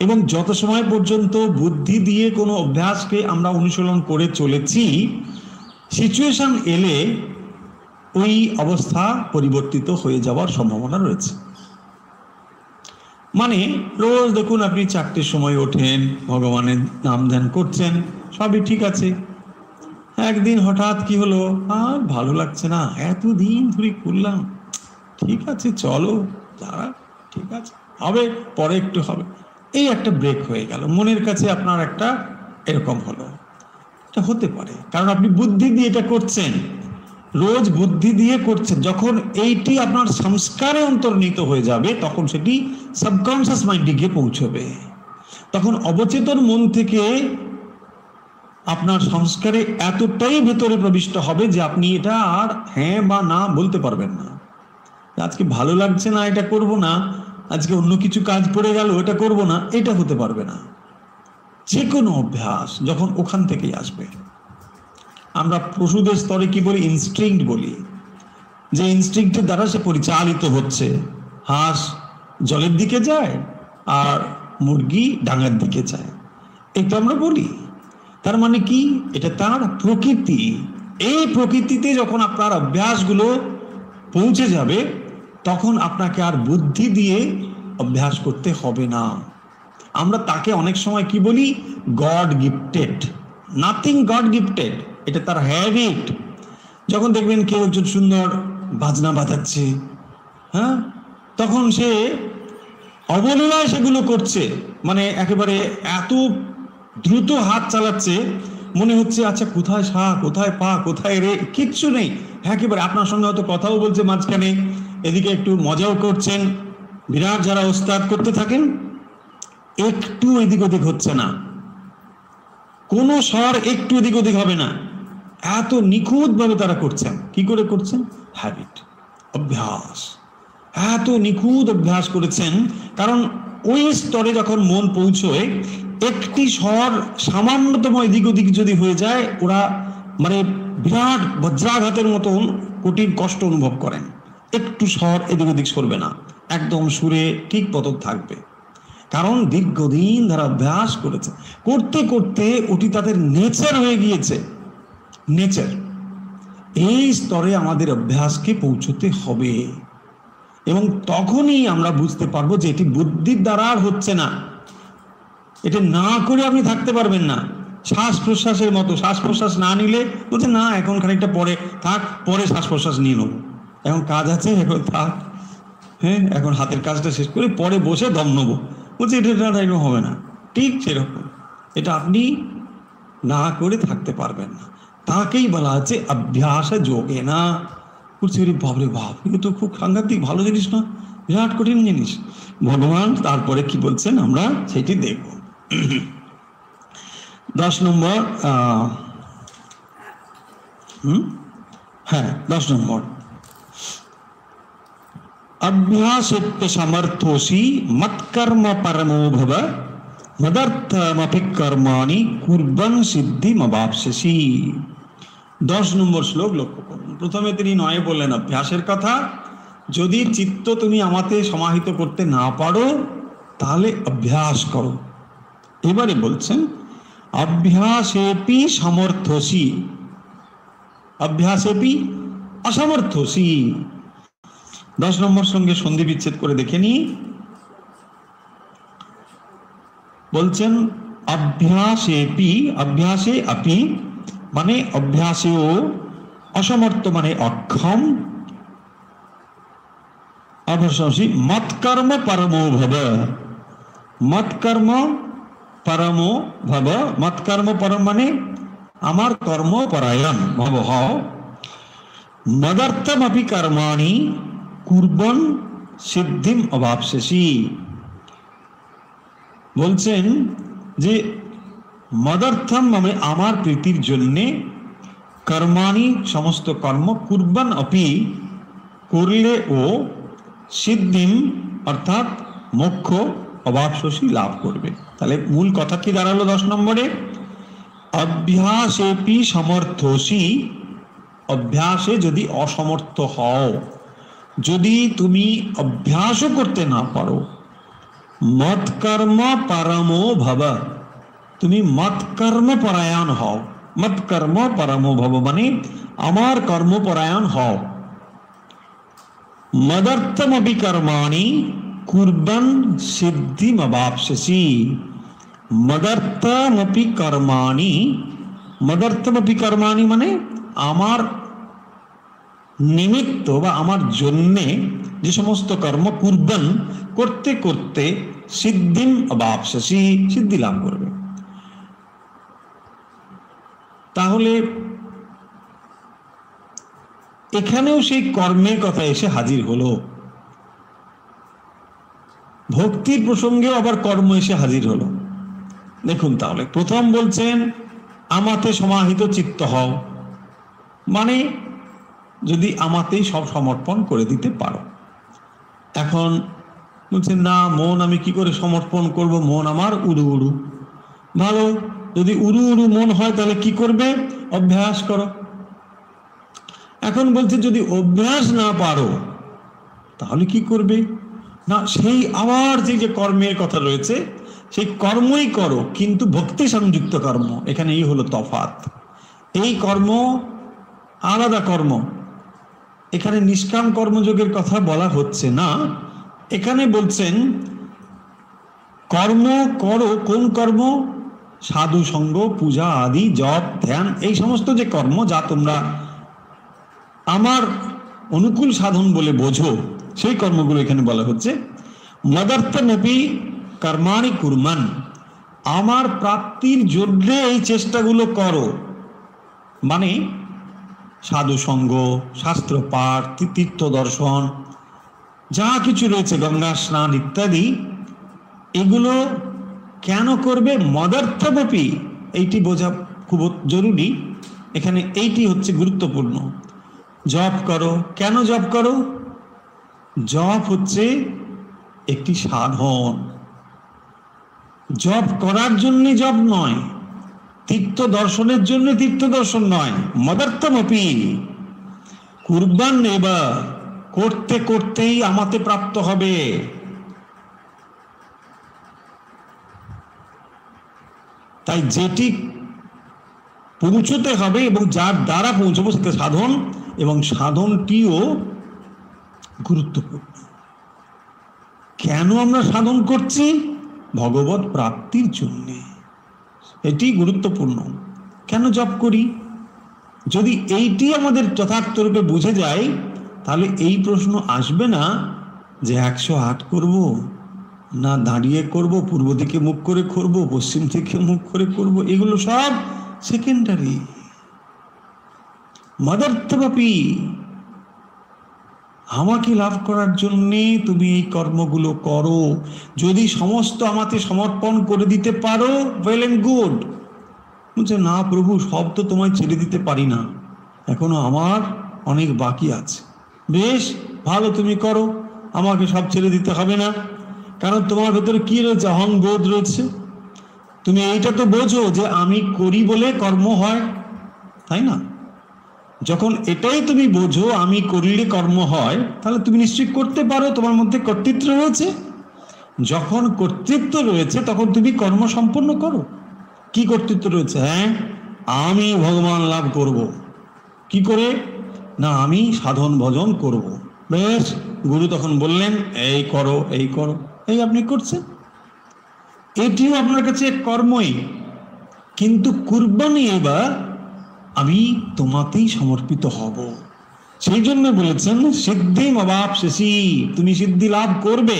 [SPEAKER 1] এবং যত সময় পর্যন্ত বুদ্ধি দিয়ে কোনো অভ্যাসকে আমরা অনুশীলন করে চলেছি, সিচুয়েশন এলে ওই অবস্থা পরিবর্তিত হয়ে যাওয়ার সম্ভাবনা রয়েছে। মানে রোজ দেখুন, আপনি 4টের সময় ওঠেন, ভগবানের নাম ধ্যান করছেন, সবই ঠিক আছে। একদিন হঠাৎ কি হলো, আর ভালো লাগছে না, এতদিন ধরে করলাম, ঠিক আছে চলো যারা, ঠিক আছে হবে, পরে একটু হবে, এই একটা ব্রেক হয়ে গেল। মনের কাছে আপনার একটা এরকম হলো, এটা হতে পারে কারণ আপনি বুদ্ধি দিয়ে এটা করছেন, রোজ বুদ্ধি দিয়ে করছেন। যখন এইটি আপনার সংস্কারে অন্তর্নিহিত হয়ে যাবে, তখন সেটি সাবকনসিয়াস মাইন্ডে গিয়ে পৌঁছবে। তখন অবচেতন মন থেকে আপনার সংস্কারে এতটাই ভেতরে প্রবিষ্ট হবে যে আপনি এটা আর হ্যাঁ বা না বলতে পারবেন না। আজকে ভালো লাগছে না, এটা করব না, আজকে অন্য কিছু কাজ পড়ে গেল, এটা করব না, এটা হতে পারবে না। যে কোনো অভ্যাস যখন ওখান থেকেই আসবে। আমরা পশুদের স্তরে কি বলি, ইনস্টিংক্ট বলি, যে ইনস্টিংক্টের দ্বারা সে পরিচালিত হচ্ছে। হাঁস জলের দিকে যায় আর মুরগি ডাঙার দিকে যায়, এটা আমরা বলি। তার মানে কি, এটা তার প্রকৃতি। এই প্রকৃতিতে যখন আপনার অভ্যাসগুলো পৌঁছে যাবে, তখন আপনাকে আর বুদ্ধি দিয়ে অভ্যাস করতে হবে না। আমরা তাকে অনেক সময় কি বলি, god gifted. Nothing god gifted, এটা তার হ্যাবিট। যখন দেখবেন কেউ একজন সুন্দর বাজনা বাজাচ্ছে, হ্যাঁ, তখন সে অবলীলায় সেগুলো করছে, মানে একেবারে এত দ্রুত হাত চালাচ্ছে, মনে হচ্ছে আচ্ছা কোথায় সা, কোথায় পা, কোথায় রে, কিচ্ছু নেই। একেবারে আপনার সঙ্গে হয়তো কথাও বলছে মাঝখানে, এদিকে একটু মজাও করছেন। বিরাট যারা ওস্তাদ করতে থাকেন, একটু এদিক ওদিক হচ্ছে না, কোনো স্বর একটু এদিক ওদিক হবে না, এত নিখুঁতভাবে তারা করছেন। কি করে করছেন? হ্যাবিট, অভ্যাস। এত নিখুঁত অভ্যাস করেছেন, কারণ ওই স্তরে যখন মন পৌঁছয়, একটি স্বর সামান্যতম এদিক ওদিক যদি হয়ে যায়, ওরা মানে বিরাট বজ্রাঘাতের মতন কঠিন কষ্ট অনুভব করেন। একটু স্বর এদিক ওদিক সরবে না, একদম সুরে ঠিক পতক থাকবে। কারণ দীর্ঘদিন তারা অভ্যাস করেছে, করতে করতে ওটি তাদের নেচার হয়ে গিয়েছে। নেচার। এই স্তরে আমাদের অভ্যাসকে পৌঁছতে হবে, এবং তখনই আমরা বুঝতে পারবো যে এটি বুদ্ধির দ্বারা আর হচ্ছে না। এটা না করে আপনি থাকতে পারবেন না। শ্বাস প্রশ্বাসের মতো, শ্বাস প্রশ্বাস না নিলে বলছে না এখন খানিকটা পরে থাক, পরে শ্বাস প্রশ্বাস নিয়ে নেবো, এখন কাজ আছে, এখন থাক, হ্যাঁ এখন হাতের কাজটা শেষ করে পরে বসে দম নেবো, বলছে এটা এরকম হবে না। ঠিক সেরকম এটা আপনি না করে থাকতে পারবেন না। তাকেই বলা হচ্ছে অভ্যাস যোগে না। বলছি বাবরে বাপ, এটা তো খুব সাংঘাতিক ভালো জিনিস না, বিরাট কঠিন জিনিস। ভগবান তারপরে কি বলছেন আমরা সেটি দেখব। 10 নম্বর, হ্যাঁ 10 নম্বর, अभ्यासेत्य समर्थोसी मत्कर्म परमो भव मदर्थमपि कर्माणि कुर्वन् सिद्धिमवाप्स्यसि। 10 নম্বর শ্লোক লক্ষ্য করুন। প্রথমে তিনি 9 বললেন অভ্যাসের কথা, যদি চিত্ত তুমি আমাতে সমাহিত করতে না পারো তাহলে অভ্যাস করো। এবারে বলছেন অভ্যাসেপি সমর্থসি, অভ্যাসেপি অসমর্থসি। 10 নম্বর সঙ্গে সন্ধি বিচ্ছেদ করে দেখে নি। বলছেন অভ্যাসেপি, অভ্যাসে আপি মানে অভ্যাসেও, অসমর্থ মানে অক্ষম, অভ্যাসী মৎকর্ম পরমো ভব, মৎকর্ম পরমো ভব, মৎকর্ম পরম মানে আমার কর্ম পরায়ণ ভব হও, মদর্থমপি কর্মাণি কুর্বন সিদ্ধিম অবাপ্স্যসি। বলছেন যে মদর্থম মানে আমার প্রীতির জন্যে কর্মাণি সমস্ত কর্ম কুর্বান অপি করলে ও সিদ্ধিম অর্থাৎ মোক্ষ অবাপসী লাভ করবে। তাহলে মূল কথা কি দাঁড়ালো 10 নম্বরে, অভ্যাসেপি সমর্থসি, অভ্যাসে যদি অসমর্থ হও, যদি তুমি অভ্যাসও করতে না পারো, মৎকর্ম পরমো ভব, তুমি মৎকর্ম পরায়ণ হও, মৎকর্ম পরমো ভব মানে আমার কর্মপরায়ণ হও, মদর্থমপি কর্মাণি কুর্বন সিদ্ধিমবাপ্স্যসি, মদর্থমপি কর্মাণি, মদর্থমপি কর্মাণি মানে আমার নিমিত্ত বা আমার জন্যে যে সমস্ত কর্ম কুর্বন করতে করতে সিদ্ধিম অবাপ্স্যসি, সিদ্ধি লাভ করবে। তাহলে এখানেও সেই কর্মের কথা এসে হাজির হলো, ভক্তির প্রসঙ্গেও আবার কর্ম এসে হাজির হলো। দেখুন তাহলে প্রথম বলছেন আমাতে সমাহিত চিত্ত হও, মানে যদি আমাতেই সব সমর্পণ করে দিতে পারো। এখন বলছেন না, মন আমি কি করে সমর্পণ করব, মন আমার উড়ু উড়ু। ভালো, যদি উড়ু উড়ু মন হয় তাহলে কি করবে, অভ্যাস করো। এখন বলছে যদি অভ্যাস না পারো তাহলে কি করবে, না সেই আবার যে কর্মের কথা রয়েছে সেই কর্মই করো, কিন্তু ভক্তি সংযুক্ত কর্ম। এখানে এই হলো তফাৎ, এই কর্ম আলাদা কর্ম। এখানে নিষ্কাম কর্মযোগের কথা বলা হচ্ছে না, এখানে বলছেন কর্ম করো। কোন কর্ম? সাধু সঙ্গ, পূজা আদি, জপ ধ্যান, এই সমস্ত যে কর্ম যা তোমরা আমার অনুকূল সাধন বলে বোঝো, সেই কর্মগুলো এখানে বলা হচ্ছে। মদর্থমপি কর্মাণি কুর্মান, আমার প্রাপ্তির জন্য এই চেষ্টাগুলো করো, মানে সাধু সঙ্গ, শাস্ত্র পাঠ, তীর্থ দর্শন, যা কিছু রয়েছে, গঙ্গা স্নান ইত্যাদি, এগুলো কেন করবে? মদর্থমপি, এইটি বোঝা খুব জরুরি। এখানে এইটি হচ্ছে গুরুত্বপূর্ণ। জপ করো, কেন জপ করো? জপ হচ্ছে একটি সাধন, জপ করার জন্য জপ নয়, তীর্থ দর্শনের জন্য তীর্থ দর্শন নয়। মদর্থমপি কুর্বান এবা, করতে করতেই আমাতে প্রাপ্ত হবে। তাই যেটি পৌঁছতে হবে এবং যার দ্বারা পৌঁছবো সেটা সাধন, এবং সাধনটিও গুরুত্বপূর্ণ। কেন আমরা সাধন করছি? ভগবত প্রাপ্তির জন্য, এটি গুরুত্বপূর্ণ। কেন জপ করি? যদি এইটি আমাদের যথার্থরূপে বুঝে যায় তাহলে এই প্রশ্ন আসবে না যে 108 করব না দাঁড়িয়ে করব, পূর্ব দিকে মুখ করে করব, পশ্চিম দিকে মুখ করে করব, এগুলো সব সেকেন্ডারি। মদর্থমপি, আমাকে লাভ করার জন্যে তুমি এই কর্মগুলো করো। যদি সমস্ত আমাকে সমর্পণ করে দিতে পারো, ওয়েল এন্ড গুড। বলছে না প্রভু, সব তো তোমায় ছেড়ে দিতে পারি না, এখনো আমার অনেক বাকি আছে। বেশ ভালো, তুমি করো, আমাকে সব ছেড়ে দিতে হবে না, কারণ তোমার ভেতরে কি রয়েছে? অহংবোধ রয়েছে। তুমি এইটা তো বোঝো যে আমি করি বলে কর্ম হয়, তাই না? যখন এটাই তুমি বোঝো আমি করলে কর্ম হয়, তাহলে তুমি নিশ্চয়ই করতে পারো, তোমার মধ্যে কর্তৃত্ব রয়েছে। যখন কর্তৃত্ব রয়েছে তখন তুমি কর্ম সম্পন্ন করো। কি কর্তৃত্ব রয়েছে? হ্যাঁ, আমি ভগবান লাভ করব। কি করে? না আমি সাধন ভজন করব। বেশ, গুরু তখন বললেন এই করো, এই করো, এই আপনি করছেন, এটিও আপনার কাছে কর্মই, কিন্তু কুরবানি এবার আমি তোমাতেই সমর্পিত হব। সেই জন্য বলেছেন সিদ্ধি অবাপ্স্যসি, তুমি সিদ্ধি লাভ করবে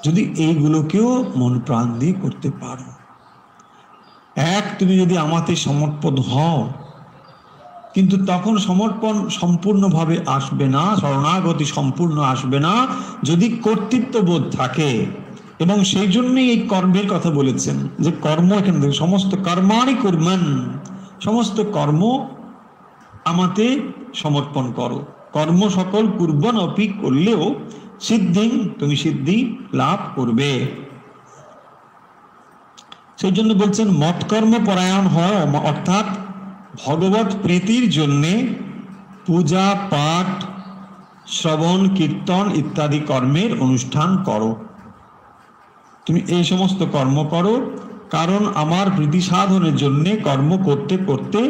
[SPEAKER 1] যদি এইগুলোকেও মন প্রাণ দিয়ে করতে পারো। এক, তুমি যদি আমাতে সমর্পণ হও, কিন্তু তখন সমর্পণ সম্পূর্ণভাবে আসবে না, শরণাগতি সম্পূর্ণ আসবে না যদি কর্তৃত্ব বোধ থাকে। এবং সেই জন্যই এই কর্মের কথা বলেছেন যে কর্ম এখান থেকে সমস্ত কর্মাণি কুর্মান, সমস্ত কর্ম আমাতে সমর্পণ করো। কর্ম সকল কুর্বন অপি করলেও সিদ্ধি, তুমি সিদ্ধি লাভ করবে। সেই জন্য বলছেন মৎকর্ম পরায়ণ হয়, অর্থাৎ ভগবত প্রীতির জন্যে পূজা পাঠ শ্রবণ কীর্তন ইত্যাদি কর্মের অনুষ্ঠান করো। তুমি এই সমস্ত কর্ম করো, কারণ আমার প্রীতি সাধনের জন্য কর্ম করতে করতে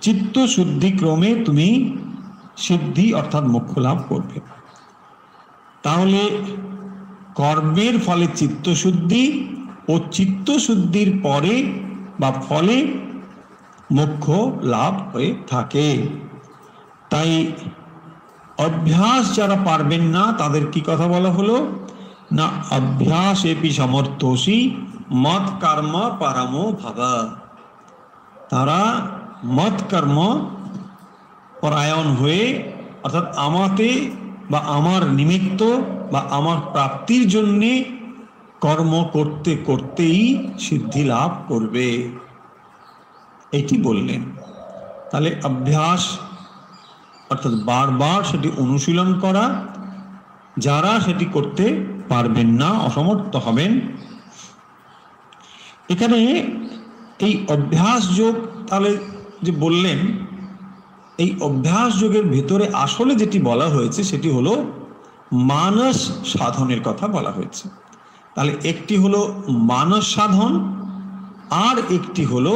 [SPEAKER 1] চিত্ত শুদ্ধি ক্রমে তুমি সিদ্ধি অর্থাৎ মোক্ষ লাভ করবে। তাহলে কর্মের ফলে চিত্ত শুদ্ধি ও চিত্ত শুদ্ধির পরে বা ফলে মোক্ষ লাভ হয়ে থাকে। তাই অভ্যাস যারা পারবেন না তাদের কি কথা বলা হলো না, অভ্যাস এপি সমর্থসি মত কর্ম পরমো ভব। তারা মত কর্ম পরায়ণ হয়ে অর্থাৎ আমাতে বা আমার নিমিত্ত বা আমার প্রাপ্তির জন্যে কর্ম করতে করতেই সিদ্ধি লাভ করবে, এটি বললেন। তাহলে অভ্যাস অর্থাৎ বারবার সেটি অনুশীলন করা, যারা সেটি করতে পারবেন না অসমর্থ হবেন। এখানে এই অভ্যাস যোগ তাহলে যে বললেন, এই অভ্যাস যোগের ভেতরে আসলে যেটি বলা হয়েছে সেটি হলো মানস সাধনের কথা বলা হয়েছে। তাহলে একটি হলো মানস সাধন আর একটি হলো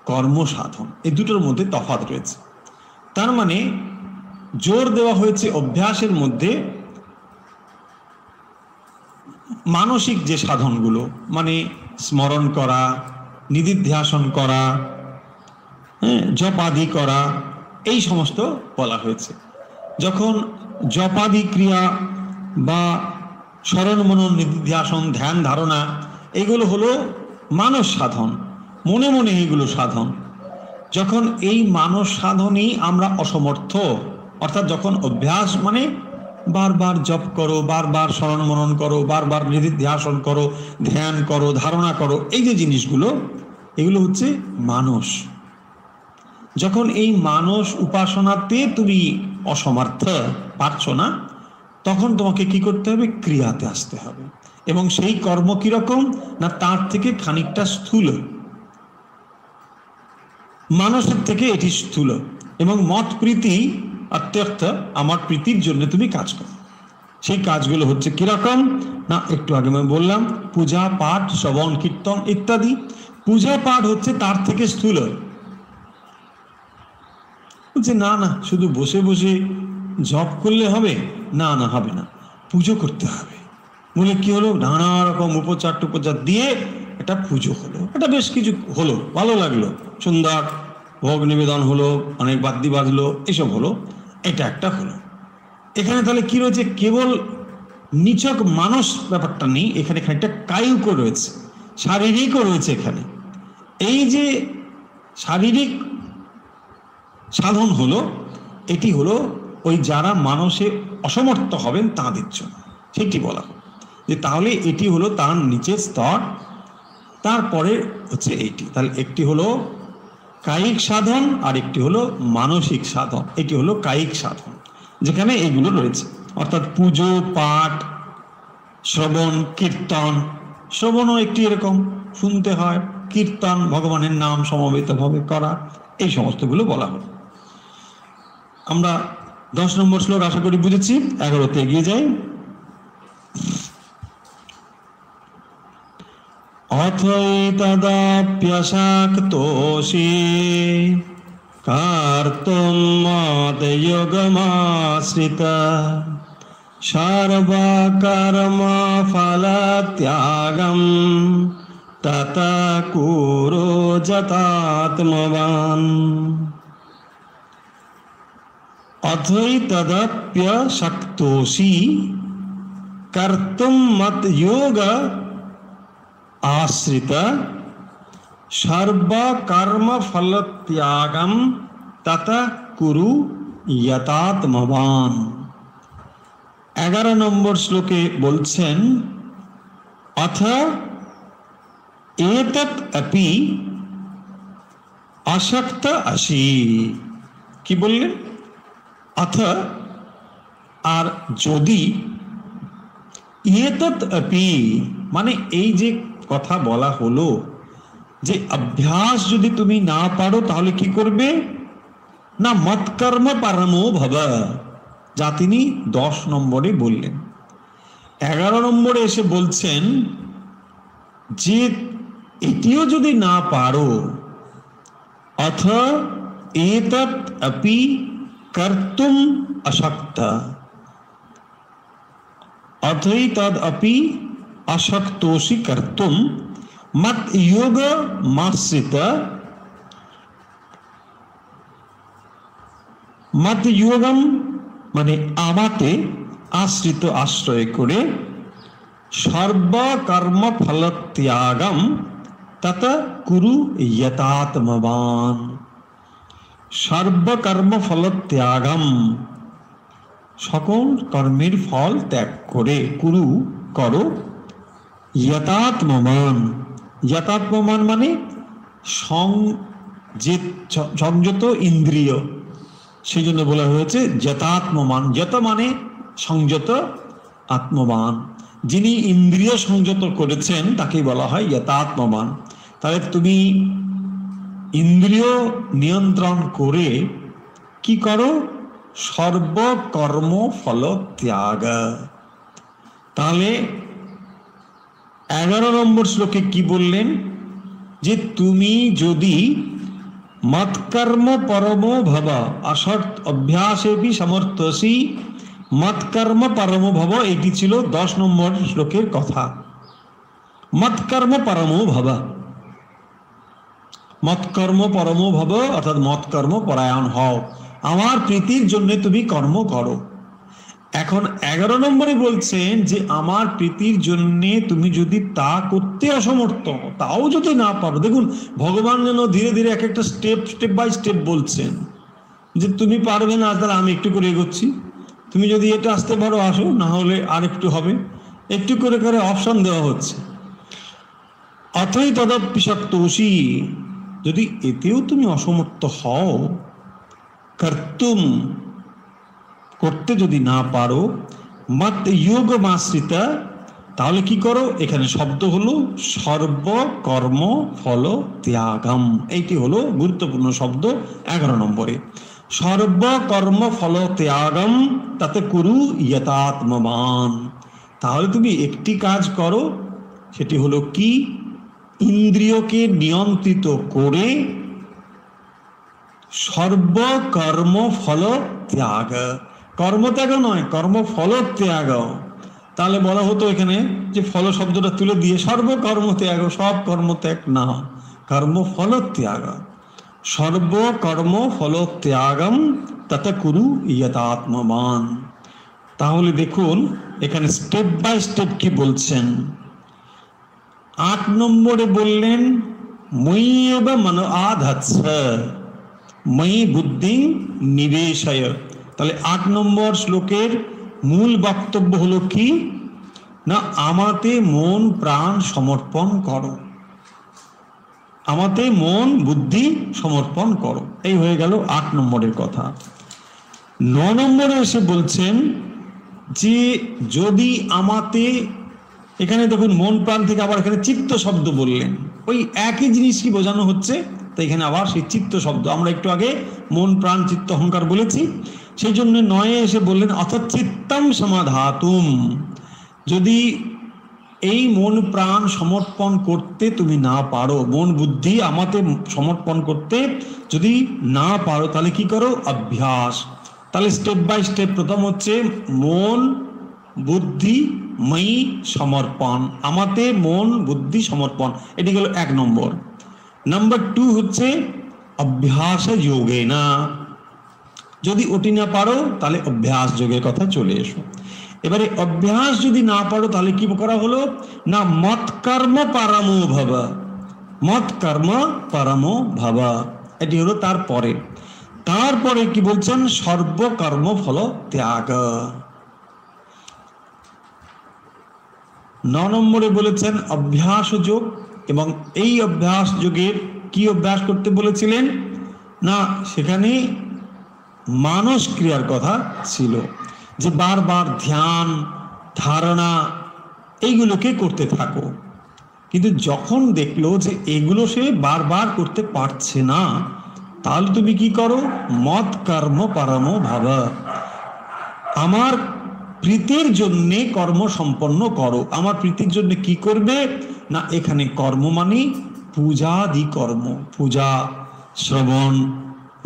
[SPEAKER 1] কর্ম সাধন, এই দুটোর মধ্যে তফাৎ রয়েছে। তার মানে জোর দেওয়া হয়েছে অভ্যাসের মধ্যে মানসিক যে সাধনগুলো, মানে স্মরণ করা, নিদিধ্যাসন করা, জপাদি করা, এই সমস্ত বলা হয়েছে। যখন জপাদি ক্রিয়া বা স্মরণ মনন নিদিধ্যাসন ধ্যান ধারণা এগুলো হলো মানস সাধন, মনে মনে এইগুলো সাধন। যখন এই মানস সাধনই আমরা অসমর্থ, অর্থাৎ যখন অভ্যাস মানে বারবার জপ করো, বারবার স্মরণ মনন করো, বারবার নিদিধ্যাসন করো, ধ্যান করো, ধারণা করো, এই যে জিনিসগুলো এগুলো হচ্ছে মানস। যখন এই মানস উপাসনাতে তুমি অসমর্থ, পারছো না, তখন তোমাকে কি করতে হবে, ক্রিয়াতে আসতে হবে। এবং সেই কর্ম কিরকম না, তার থেকে খানিকটা স্থূল, মানসের থেকে এটি স্থূল। এবং মত প্রীতি অত্যর্থ আমার প্রীতির জন্য তুমি কাজ করো। সেই কাজগুলো হচ্ছে কিরকম না, একটু আগে আমি বললাম পূজা পাঠ শ্রবণ কীর্তন ইত্যাদি। পূজা পাঠ হচ্ছে তার থেকে স্থূল। বলছে না না, শুধু বসে বসে জপ করলে হবে না, না হবে না, পুজো করতে হবে। বলে কি হলো, নানা রকম উপচার টুপচার দিয়ে একটা পুজো হলো, এটা বেশ কিছু হলো, ভালো লাগলো, সুন্দর ভোগ নিবেদন হলো, অনেক বাদ্যি বাজলো, এসব হলো, এটা একটা হলো। এখানে তাহলে কি রয়েছে, কেবল নিছক মানস ব্যাপারটা নেই, এখানে একটা কায়িকও রয়েছে, শারীরিকও রয়েছে। এখানে এই যে শারীরিক সাধন হলো, এটি হলো ওই যারা মানসে অসমর্থ হবেন তাদের জন্য, সেটি বলা হলো যে তাহলে এটি হলো তার নিচের স্তর। তারপরে হচ্ছে এইটি, তাহলে একটি হলো কায়িক সাধন আর একটি হলো মানসিক সাধন। এটি হলো কায়িক সাধন, যেখানে এগুলো রয়েছে, অর্থাৎ পুজো পাঠ শ্রবণ কীর্তন। শ্রবণও একটি এরকম শুনতে হয়, কীর্তন ভগবানের নাম সমবেতভাবে করা, এই সমস্তগুলো বলা হলো। আমরা 10 নম্বর শ্লোক আশা করি বুঝেছি, 11তে এগিয়ে যাই। অথৈতদাপ্যশাক্তোষি কার্তুম মদযোগমাশ্রিত সর্বকর্ম ফলত্যাগম তত কুরু যতাত্মবান। অথৈতদপ্যশাক্তোষি কর্তুম মদ্যোগ आश्रित सर्वकर्म फल त्यागम तत कुरु यतात्मवान। 11 নম্বর শ্লোকে বলছেন अथ एतत् अपि আসক্ত আসি। কি বললেন? অথ আর যদি, এতৎ আপি মানে এই যে কথা বলা হলো যে অভ্যাস যদি তুমি না পারো তাহলে কি করবে না, মৎকর্ম পরমো ভব, যা তিনি 10 নম্বরে বললেন। 11 নম্বরে এসে বলছেন যে এটিও যদি না পারো, अथ एतत् अपि कर्तुम अशक्ता, अथैतद् अपि अशक्तोषि कर्तुम मत योग माश्रित, मत योगम माने आमाते आश्रित आश्रय करे सर्वकर्म फल त्यागम तत कुरु यतात्मवान। सर्वकर्म फल त्यागम সকল কর্মের ফল ত্যাগ করে কুরু করো यतात्मवान। यतात्मवान মানে সংযত ইন্দ্রিয়, সেই জন্য বলা হয়েছে যতাত্মমান। যত মানে সংযত, আত্মবান যিনি ইন্দ্রিয় সংযত করেছেন তাকে বলা হয় যতাত্মবান। তাহলে তুমি ইন্দ্রিয় নিয়ন্ত্রণ করে কি করো, সর্বকর্ম ফল ত্যাগ। তাহলে 11 নম্বর শ্লোকে কি বললেন যে তুমি যদি মৎকর্ম পরমো ভব আসর্ত অভ্যাসেপি সমর্থসি, মৎকর্ম পরমো ভব, এটি ছিল 10 নম্বর শ্লোকের কথা। মৎকর্ম পরমো ভব, মৎকর্ম পরমো ভব অর্থাৎ মৎকর্ম পরায়ণ হও, আমার প্রীতির জন্য তুমি কর্ম করো। এখন 11 নম্বরে বলছেন যে আমার প্রীতির জন্য তুমি যদি তা করতে অসমর্থ, তাও যদি না পারো, দেখুন ভগবান যেন ধীরে ধীরে এক একটা স্টেপ বাই স্টেপ বলছেন যে তুমি পারবে না, তাহলে আমি একটু করে এগোচ্ছি, তুমি যদি এটা আসতে পারো আসো, না হলে আর একটু হবে, একটু করে করে অপশন দেওয়া হচ্ছে। অথই তদপি শক্তোষি, যদি এতেও তুমি অসমর্থ হও, কর্তুম করতে যদি না পারো, মত যোগ মাশ্রিতা, তাহলে কি করো, এখানে শব্দ হলো সর্বকর্ম ফল ত্যাগম, এইটি হলো গুরুত্বপূর্ণ শব্দ 11 নম্বরে। সর্বকর্ম ফল ত্যাগম তাতে কুরু যতাত্মবান। তাহলে তুমি একটি কাজ করো, সেটি হলো কি, ইন্দ্রিয়কে নিয়ন্ত্রিত করে সর্বকর্ম ফল ত্যাগ, কর্মত্যাগ নয়, কর্মফল ত্যাগ। তাহলে বলা হতো এখানে যে ফল শব্দটা তুলে দিয়ে সর্বকর্ম ত্যাগ, সব কর্মত্যাগ না, কর্মফল ত্যাগ। সর্বকর্ম ফল ত্যাগম তত কুরু যতাত্মবান। তাহলে দেখুন এখানে স্টেপ বাই স্টেপ কি বলছেন। 8 নম্বরে বললেন ময়্যেব মনো আধত্স ময়ি বুদ্ধি নিবেশয়। তাহলে 8 নম্বর শ্লোকের মূল বক্তব্য হলো কি না, আমাতে মন প্রাণ সমর্পণ করো, আমাতে মন বুদ্ধি সমর্পণ করো, এই হয়ে গেল 8 নম্বরের কথা। 9 নম্বরে এসে বলছেন যে যদি আমাতে, এখানে দেখুন মন প্রাণ থেকে আবার এখানে চিত্ত শব্দ বললেন, ওই একই জিনিস কি বোঝানো হচ্ছে, তো এখানে আবার সেই চিত্ত শব্দ, আমরা একটু আগে মন প্রাণ চিত্ত অহংকার বলেছি, সেই জন্য 9 এসে বললেন অর্থাৎ চিত্তম সমাধাতুম, যদি এই মন প্রাণ সমর্পণ করতে তুমি না পারো, মন বুদ্ধি আমাতে সমর্পণ করতে যদি না পারো, তাহলে কি করো, অভ্যাস। তাহলে স্টেপ বাই স্টেপ, প্রথম হচ্ছে মন বুদ্ধি ময়ি সমর্পণ, আমাতে মন বুদ্ধি সমর্পণ, এটি গেল 1 নম্বর। নাম্বার 2 হচ্ছে অভ্যাস যোগে না, যদি ওটি না পারো তাহলে অভ্যাস যোগের কথা চলে এসো। এবারে অভ্যাস যদি না পারো তাহলে কি করা হলো না, মৎকর্ম পরমো ভব, মৎকর্ম পরমো ভব, এটি হলো তারপরে। তারপরে কি বলছেন, সর্বকর্ম ফল ত্যাগ। 9 নম্বরে বলেছেন অভ্যাস যোগ, এবং এই অভ্যাস যোগের কি অভ্যাস করতে বলেছিলেন না, সেখানে মানস ক্রিয়ার কথা ছিল, যে বারবার ধ্যান ধারণা এইগুলোকে করতে থাকো। কিন্তু যখন দেখলো যে এগুলো সে বারবার করতে পারছে না, তাহলে তুমি কি করো, মত কর্ম পরমো ভাব, আমার প্রীতির জন্য কর্ম সম্পন্ন করো। আমার প্রীতির জন্য কি করবে না, এখানে কর্ম মানে পূজাদি কর্ম, পূজা, শ্রবণ,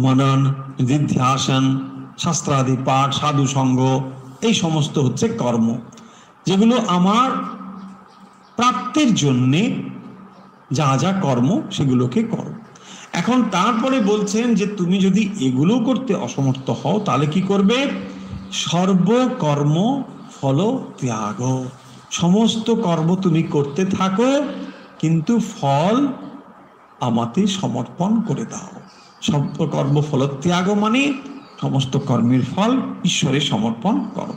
[SPEAKER 1] মনন, নিধিধ্যাসন, শাস্ত্রাদি পাঠ, সাধু সঙ্গ, এই সমস্ত হচ্ছে কর্ম, যেগুলো আমার প্রাপ্তির জন্যে যা যা কর্ম সেগুলোকে করো। এখন তারপরে বলছেন যে তুমি যদি এগুলো করতে অসমর্থ হও তাহলে কি করবে, সর্বকর্ম ফল ত্যাগ, সমস্ত কর্ম তুমি করতে থাকো কিন্তু ফল আমাতে সমর্পণ করে দাও। সর্বকর্ম ফল ত্যাগ মানে সমস্ত কর্মের ফল ঈশ্বরে সমর্পণ করো,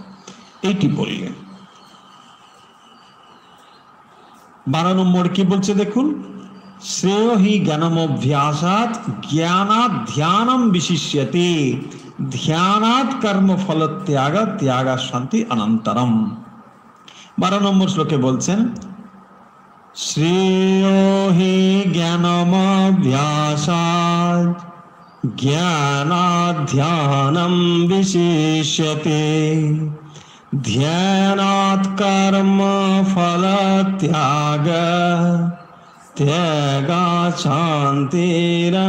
[SPEAKER 1] এইটি বললেন। 12 নম্বর কি বলছে দেখুন, শ্রেয় হি জ্ঞানমভ্যাসাৎ জ্ঞানাৎ ধ্যানম বিশিষ্যতে ধ্যানাৎ কর্ম ফল ত্যাগ ত্যাগ শান্তি অনন্তরম। 12 নম্বর শ্লোকে বলছেন শ্রেয় হি জ্ঞানমভ্যাসাৎ জ্ঞানাৎ ধ্যানম বিশিষ্যতে ধ্যানাৎ কর্ম ফল ত্যাগ ত্যাগ শান্তিরনন্তরম।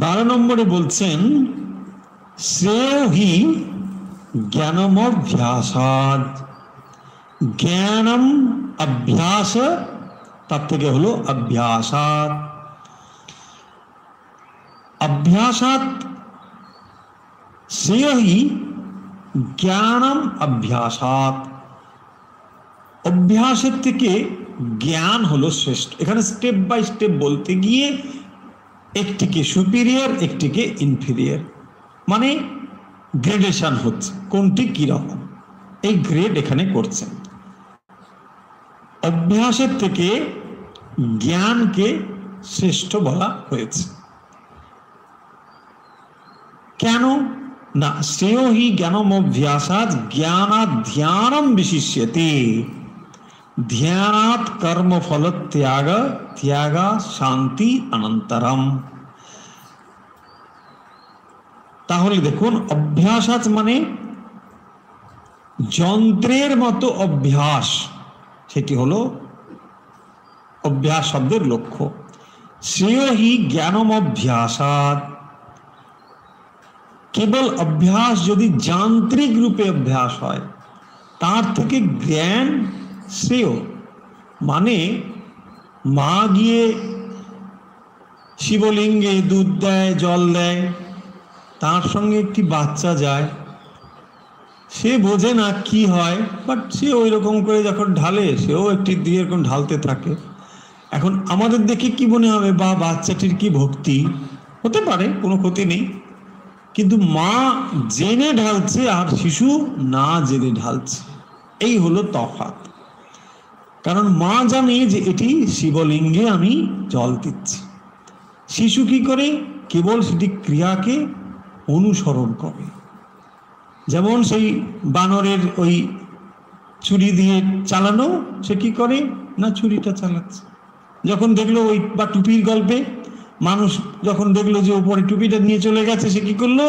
[SPEAKER 1] 12 নম্বরে বলছেন শ্রেয় হি জ্ঞানমভ্যাসাৎ, জ্ঞানম অভ্যাস, তার থেকে হলো অভ্যাসাৎ। অভ্যাসাৎ শ্রেয় হি জ্ঞানম অভ্যাসাৎ, অভ্যাসের থেকে জ্ঞান হলো শ্রেষ্ঠ। এখানে স্টেপ বাই স্টেপ বলতে গিয়ে একটিকে সুপিরিয়র একটিকে ইনফিরিয়র, মানে গ্রেডেশন হচ্ছে, কোনটি কিরকম এই গ্রেড এখানে করছেন। অভ্যাসের থেকে জ্ঞানকে শ্রেষ্ঠ বলা হয়েছে। কেন না, শ্রেয় হি জ্ঞানমভ্যাসাৎ জ্ঞানাৎ ধ্যানম বিশিষ্যতে ধ্যানাৎ কর্ম ফল ত্যাগ ত্যাগ শান্তি অনন্তরম। তাহলে দেখুন অভ্যাসাৎ মানে যন্ত্রের মতো অভ্যাস, সেটি হলো অভ্যাস শব্দের লক্ষ্য। শ্রেয় হি জ্ঞানমভ্যাসাৎ, কেবল অভ্যাস যদি যান্ত্রিক রূপে অভ্যাস হয় তার থেকে জ্ঞান শ্রেয়। মানে মা গিয়ে শিবলিঙ্গে দুধ দেয়, জল দেয়, তার সঙ্গে একটি বাচ্চা যায়, সে বোঝে না কি হয়, বাট সে ওই রকম করে যখন ঢালে সেও একটি দিয়ে এরকম ঢালতে থাকে। এখন আমাদের দেখে কি মনে হবে, বা বাচ্চাটির কি ভক্তি, হতে পারে, কোনো ক্ষতি নেই, কিন্তু মা জেনে ঢালছে আর শিশু না জেনে ঢালছে, এই হলো তফাৎ। কারণ মা জানে যে এটি শিবলিঙ্গে আমি জল দিচ্ছি, শিশু কি করে, কেবল সেটি ক্রিয়াকে অনুসরণ করে। যেমন সেই বানরের ওই ছুরি দিয়ে চালানো, সে কি করে না ছুরিটা চালাচ্ছে। যখন দেখলো ওই বা টুপির গল্পে মানুষ যখন দেখলো যে উপরে টুপিটা নিয়ে চলে গেছে, সে কি করলো,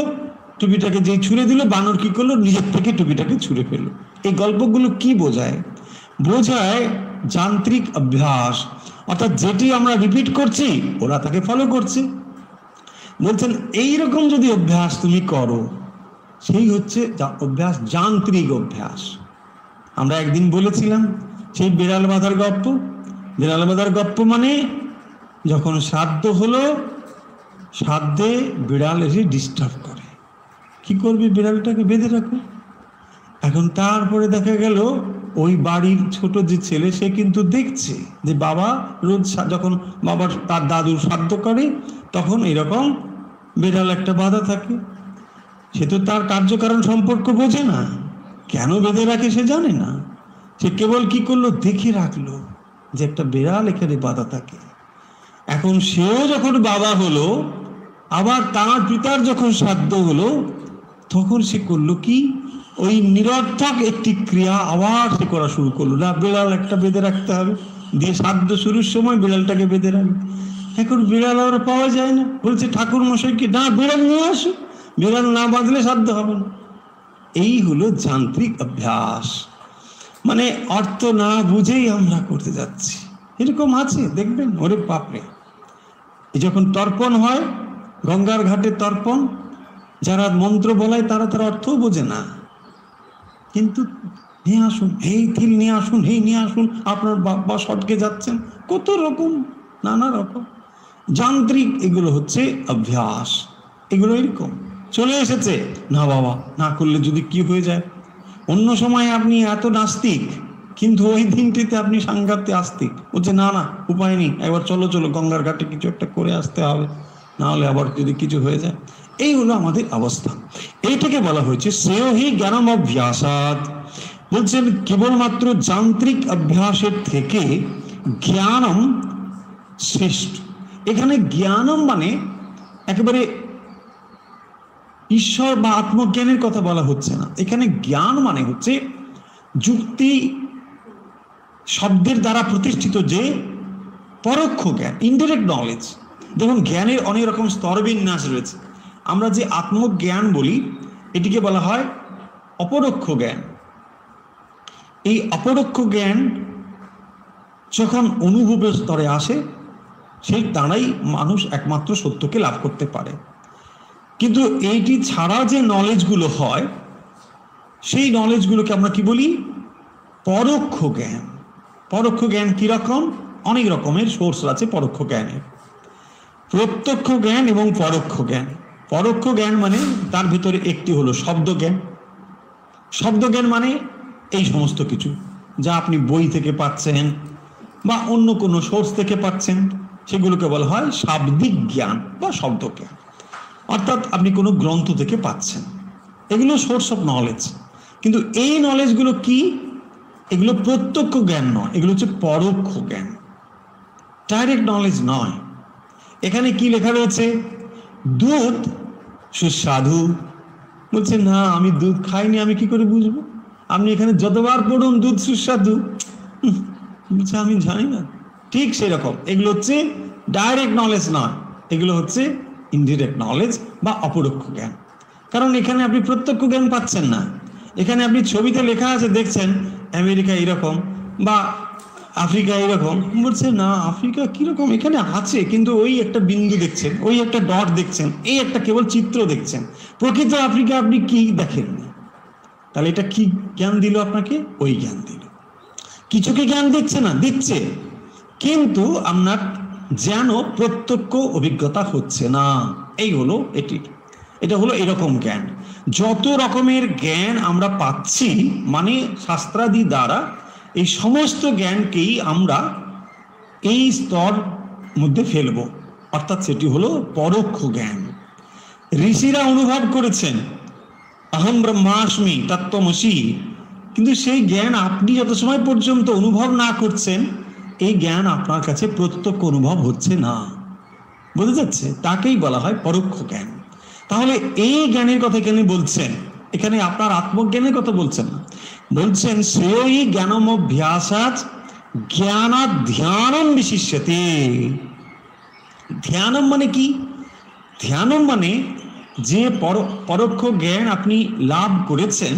[SPEAKER 1] টুপিটাকে যেই ছুঁড়ে দিল, বানর কি করলো, নিজের থেকে টুপিটাকে ছুঁড়ে ফেললো। এই গল্পগুলো কি বোঝায়, বোঝায় যান্ত্রিক অভ্যাস, অর্থাৎ যেটি আমরা রিপিট করছি ওরা তাকে ফলো করছে। বলছেন এইরকম যদি অভ্যাস তুমি করো, সেই হচ্ছে অভ্যাস, যান্ত্রিক অভ্যাস। আমরা একদিন বলেছিলাম সেই বিড়াল বাঁধার গপ্প। বিড়াল বাঁধার গপ্প মানে যখন শ্রাদ্ধ হলো, শ্রাদ্ধে বিড়াল এসে ডিস্টার্ব করে, কি করবে, বিড়ালটাকে বেঁধে রাখো। এখন তারপরে দেখা গেল ওই বাড়ির ছোট যে ছেলে, সে কিন্তু দেখছে যে বাবা রোজ যখন বাবার তার দাদুর শ্রাদ্ধ করে তখন এরকম বিড়াল একটা বাঁধা থাকে। সে তো তার কার্যকারণ সম্পর্ক বোঝে না, কেন বেঁধে রাখে সে জানে না, সে কেবল কি করলো, দেখে রাখলো যে একটা বিড়াল এখানে বাঁধা থাকে। এখন সেও যখন বাবা হলো, আবার তার পিতার যখন শ্রাদ্ধ হলো, তখন সে করলো কি, ওই নিরর্থক একটি ক্রিয়া আবার সে করা শুরু করলো। না, বিড়াল একটা বেঁধে রাখতে হবে, দিয়ে শ্রাদ্ধ শুরুর সময় বিড়ালটাকে বেঁধে রাখবে। এখন বিড়াল আর পাওয়া যায় না, বলছে ঠাকুর মশাইকে, না বিড়াল নিয়ে আসো, বিড়াল না বাঁধলে শ্রাদ্ধ হবে না। এই হলো যান্ত্রিক অভ্যাস, মানে অর্থ না বুঝেই আমরা করতে যাচ্ছি। এরকম আছে, দেখবেন, ওরে বাপরে। যখন তর্পণ হয়, গঙ্গার ঘাটে তর্পণ, যারা মন্ত্র বলায় তারা অর্থও বোঝে না, কিন্তু নিয়ে আসুন, এই তিল নিয়ে আসুন, এই নিয়ে আসুন, আপনার বাবা সটকে যাচ্ছেন, কত রকম, নানা রকম যান্ত্রিক। এগুলো হচ্ছে অভ্যাস, এগুলো এরকম চলে এসেছে। না বাবা, না করলে যদি কি হয়ে যায়। অন্য সময় আপনি এত নাস্তিক, কিন্তু ওই দিনটিতে আপনি সাংঘাতে আস্তিক, বলছে না না উপায় নেই, একবার চলো চলো গঙ্গার ঘাটে কিছু একটা করে আসতে হবে, না হলে আবার যদি কিছু হয়ে যায়। এই হলো আমাদের অবস্থা। এইটাকে বলা হয়েছে শ্রেয় হি জ্ঞানম অভ্যাসাৎ। বলছেন কেবলমাত্র যান্ত্রিক অভ্যাসের থেকে জ্ঞানম শ্রেষ্ঠ। এখানে জ্ঞানম মানে একেবারে ঈশ্বর বা আত্মজ্ঞানের কথা বলা হচ্ছে না। এখানে জ্ঞান মানে হচ্ছে যুক্তি শব্দের দ্বারা প্রতিষ্ঠিত যে পরোক্ষ জ্ঞান, ইনডিরেক্ট নলেজ। দেখুন, জ্ঞানের অনেক রকম স্তরবিন্যাস রয়েছে। আমরা যে আত্মজ্ঞান বলি, এটিকে বলা হয় অপরোক্ষ জ্ঞান। এই অপরোক্ষ জ্ঞান যখন অনুভবের স্তরে আসে, সেই দ্বারাই মানুষ একমাত্র সত্যকে লাভ করতে পারে। কিন্তু এইটি ছাড়া যে নলেজগুলো হয়, সেই নলেজগুলোকে আমরা কি বলি, পরোক্ষ জ্ঞান। পরোক্ষ জ্ঞান কিরকম? অনেক রকমের সোর্স আছে পরোক্ষ জ্ঞানের। প্রত্যক্ষ জ্ঞান এবং পরোক্ষ জ্ঞান। পরোক্ষ জ্ঞান মানে তার ভিতরে একটি হলো শব্দ জ্ঞান। শব্দ জ্ঞান মানে এই সমস্ত কিছু যা আপনি বই থেকে পাচ্ছেন বা অন্য কোনো সোর্স থেকে পাচ্ছেন, সেগুলোকে বলা হয় শাব্দিক জ্ঞান বা শব্দ জ্ঞান। অর্থাৎ আপনি কোনো গ্রন্থ থেকে পাচ্ছেন, এগুলো সোর্স অফ নলেজ। কিন্তু এই নলেজগুলো কি? এগুলো প্রত্যক্ষ জ্ঞান নয়, এগুলো হচ্ছে পরোক্ষ জ্ঞান, ডাইরেক্ট নলেজ নয়। এখানে কি লেখা রয়েছে? দুধ সুস্বাদু। বলছে না, আমি দুধ খাইনি, আমি কি করে বুঝবো? আপনি এখানে যতবার পড়ুন দুধ সুস্বাদু, বলছে আমি জানি না। ঠিক সেরকম এগুলো হচ্ছে ডাইরেক্ট নলেজ নয়, এগুলো হচ্ছে ইনডিরেক্ট নলেজ বা অপরোক্ষ জ্ঞান। কারণ এখানে আপনি প্রত্যক্ষ জ্ঞান পাচ্ছেন না। এখানে আপনি ছবিতে লেখা আছে, দেখছেন আমেরিকা এরকম বা আফ্রিকা এরকম, বলছে না আফ্রিকা কিরকম, এখানে আছে কিন্তু ওই একটা বিন্দু দেখছেন, ওই একটা ডট দেখছেন, এই একটা কেবল চিত্র দেখছেন, প্রকৃত আফ্রিকা আপনি কি দেখেননি। তাহলে এটা কি জ্ঞান দিল আপনাকে? ওই জ্ঞান দিল। কিছুকে জ্ঞান দিচ্ছে না, দিচ্ছে, কিন্তু আপনার যেন প্রত্যক্ষ অভিজ্ঞতা হচ্ছে না। এই হলো এটি, এটা হলো এরকম জ্ঞান। যত রকমের জ্ঞান আমরা পাচ্ছি, মানে শাস্ত্রাদি দ্বারা, এই সমস্ত জ্ঞানকেই আমরা এই স্তর মধ্যে ফেলবো, অর্থাৎ সেটি হলো পরোক্ষ জ্ঞান। ঋষিরা অনুভব করেছেন অহম ব্রহ্মাস্মি তত্ত্বমসি, কিন্তু সেই জ্ঞান আপনি যত সময় পর্যন্ত অনুভব না করছেন, এই জ্ঞান আপনার কাছে প্রত্যক্ষ অনুভব হচ্ছে না। বোঝা যাচ্ছে? তাকেই বলা হয় পরোক্ষ জ্ঞান। তাহলে এই জ্ঞানের কথা এখানে বলছেন, এখানে আপনার আত্মজ্ঞানের কথা বলছেন না, বলছেন শ্রেয়ই জ্ঞানম অভ্যাসাৎ জ্ঞানাৎ ধ্যানম বিশিষ্যতে। ধ্যানম মানে কি? ধ্যানম মানে যে পরোক্ষ জ্ঞান আপনি লাভ করেছেন,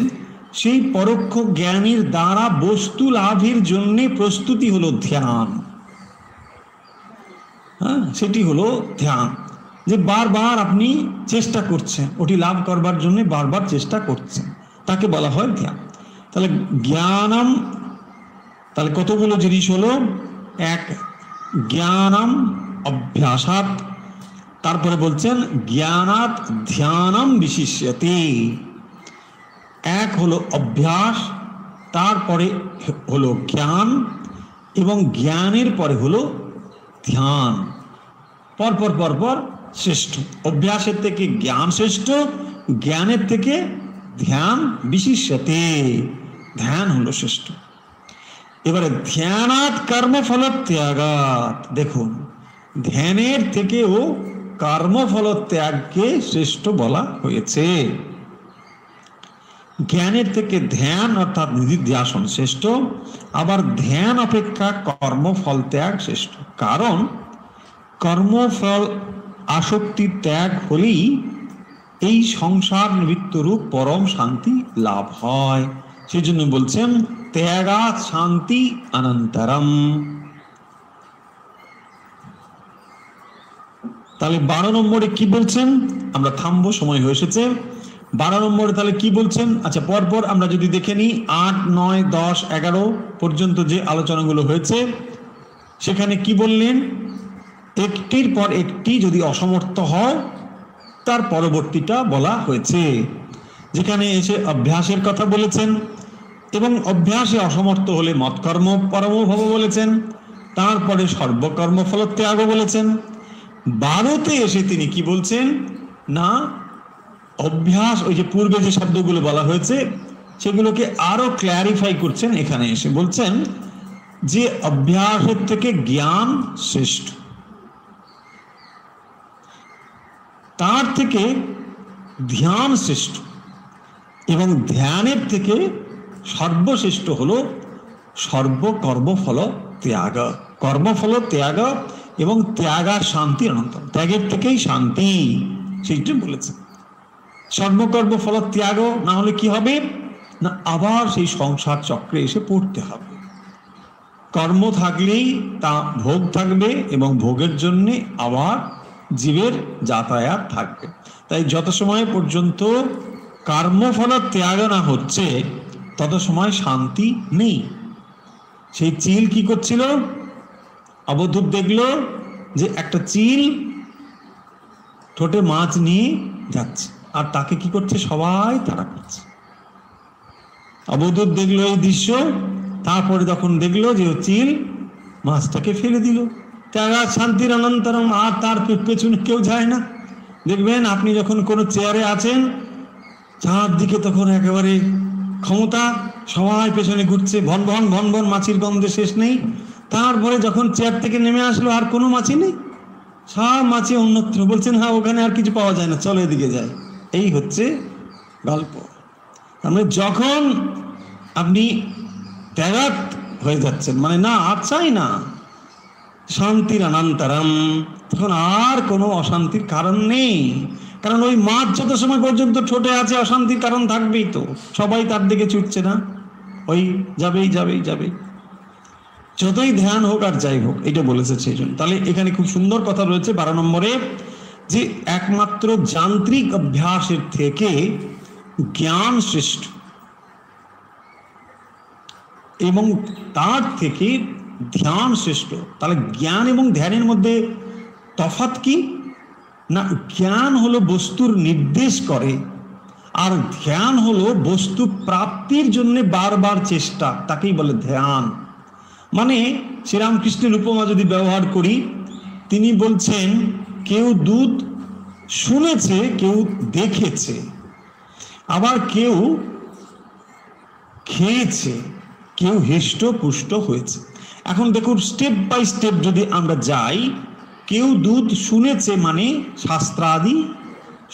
[SPEAKER 1] সেই পরোক্ষ জ্ঞানের দ্বারা বস্তু লাভের জন্য প্রস্তুতি হলো ধ্যান। হ্যাঁ, সেটি হলো ধ্যান, যে বারবার আপনি চেষ্টা করছেন, ওটি লাভ করবার জন্য বারবার চেষ্টা করছেন, তাকে বলা হয় ধ্যান। তাহলে জ্ঞানম, তাহলে কতগুলো জিনিস হলো? এক, জ্ঞানম অভ্যাসাৎ, তারপরে বলছেন জ্ঞানাৎ ধ্যানম বিশিষ্যতে। এক হলো অভ্যাস, তারপরে হলো জ্ঞান, এবং জ্ঞানের পরে হলো ধ্যান। পরপর পরপর শ্রেষ্ঠ। অভ্যাসের থেকে জ্ঞান শ্রেষ্ঠ, জ্ঞানের থেকে ধ্যান বিশিষ্যতে, ধ্যান হলো শ্রেষ্ঠ। এবারে ধ্যানাৎ কর্মফল ত্যাগাৎ, দেখুন ধ্যানের থেকেও কর্মফল ত্যাগকে শ্রেষ্ঠ বলা হয়েছে। জ্ঞানের থেকে ধ্যান অর্থাৎ নিধিধ্যাসন শ্রেষ্ঠ, আবার ধ্যান অপেক্ষা কর্মফল ত্যাগ শ্রেষ্ঠ। কারণ কর্মফল আসক্তি ত্যাগ হলেই এই সংসার নিবৃত্ত রূপ পরম শান্তি লাভ হয়। সেই জন্য বলছেন ত্যাগাৎ শান্তি অনন্তরম। তাহলে 12 নম্বরে কি বলছেন, আমরা থামবো, সময় হয়ে এসেছে। 12 নম্বরে তাহলে কি বলছেন, আচ্ছা পরপর আমরা যদি দেখে নিই 8, 9, 10, 11 পর্যন্ত যে আলোচনাগুলো হয়েছে সেখানে কি বললেন, একটির পর একটি যদি অসমর্থ হয় তার পরবর্তীটা বলা হয়েছে। যেখানে এসে অভ্যাসের কথা বলেছেন এবং অভ্যাসে অসমর্থ হলে মৎকর্ম পরমভব বলেছেন, তারপরে সর্বকর্মফল ত্যাগ বলেছেন। 12তে এসে তিনি কি বলছেন না, অভ্যাস ওই যে পূর্বে যে শব্দগুলো বলা হয়েছে সেগুলোকে আরো ক্ল্যারিফাই করছেন। এখানে এসে বলছেন যে অভ্যাসের থেকে জ্ঞান শ্রেষ্ঠ, তার থেকে ধ্যান শ্রেষ্ঠ, এবং ধ্যানের থেকে সর্বশ্রেষ্ঠ হলো সর্বকর্মফল ত্যাগ। কর্মফল ত্যাগ এবং ত্যাগার শান্তি অনন্ত, ত্যাগের থেকেই শান্তি, সেইটা বলেছে। সর্বকর্মফল ত্যাগ না হলে কি হবে না, আবার সেই সংসার চক্রে এসে পড়তে হবে। কর্ম থাকলেই তা ভোগ থাকবে এবং ভোগের জন্যে আবার জীবের যাতায়াত থাকবে। তাই যত সময় পর্যন্ত কর্মফল ত্যাগ না হচ্ছে তত সময় শান্তি নেই। সেই চিল কি করছিল, অবধূত দেখলো যে একটা চিল ঠোঁটে মাছ নিয়ে যাচ্ছে আর তাকে কি করছে, সবাই তাড়া করছে। অবধূত দেখলো এই দৃশ্য, তারপরে যখন দেখলো যে ও চিল মাছটাকে ফেলে দিল। ত্যাগা শান্তির অনন্তরম, আর তার পেছনে কেউ যায় না। দেখবেন আপনি যখন কোনো চেয়ারে আছেন চারদিকে তখন একেবারে ক্ষমতা, সবাই পেছনে ঘুরছে, ভন ভন ভন ভন, মাছির গন্ধে শেষ নেই। তারপরে যখন চেয়ার থেকে নেমে আসলো আর কোনো মাছি নেই, সব মাছি অন্যত্র, বলছেন হ্যাঁ ওখানে আর কিছু পাওয়া যায় না, চলো এদিকে যাই। এই হচ্ছে গল্প। মানে যখন আপনি ত্যাগাত হয়ে যাচ্ছেন, মানে না আর চাই না, শান্তির অনন্তরম, তখন আর কোনো অশান্তির কারণ নেই। কারণ ওই মাছ যত সময় পর্যন্ত ঠোঁটে আছে অশান্তির কারণ থাকবেই, তো সবাই তার দিকে ছুটছে না, ওই যাবেই যাবেই যাবেই, যতই ধ্যান হোক আর যাই হোক, এটা বলেছে সেই জন্য। তাহলে এখানে খুব সুন্দর কথা রয়েছে 12 নম্বরে, যে একমাত্র যান্ত্রিক অভ্যাসের থেকে জ্ঞান শ্রেষ্ঠ এবং তার থেকে ধ্যান শ্রেষ্ঠ। তাহলে জ্ঞান এবং ধ্যানের মধ্যে তফাৎ কি না, জ্ঞান হলো বস্তুর নির্দেশ করে আর ধ্যান হলো বস্তু প্রাপ্তির জন্য বারবার চেষ্টা, তাকেই বলে ধ্যান। মানে শ্রীরামকৃষ্ণের উপমা যদি ব্যবহার করি, তিনি বলছেন কেউ দুধ শুনেছে, কেউ দেখেছে, আবার কেউ খেয়েছে, কেউ হৃষ্টপুষ্ট হয়েছে। এখন দেখুন স্টেপ বাই স্টেপ যদি আমরা যাই, কেউ দুধ শুনেছে মানে শাস্ত্রাদি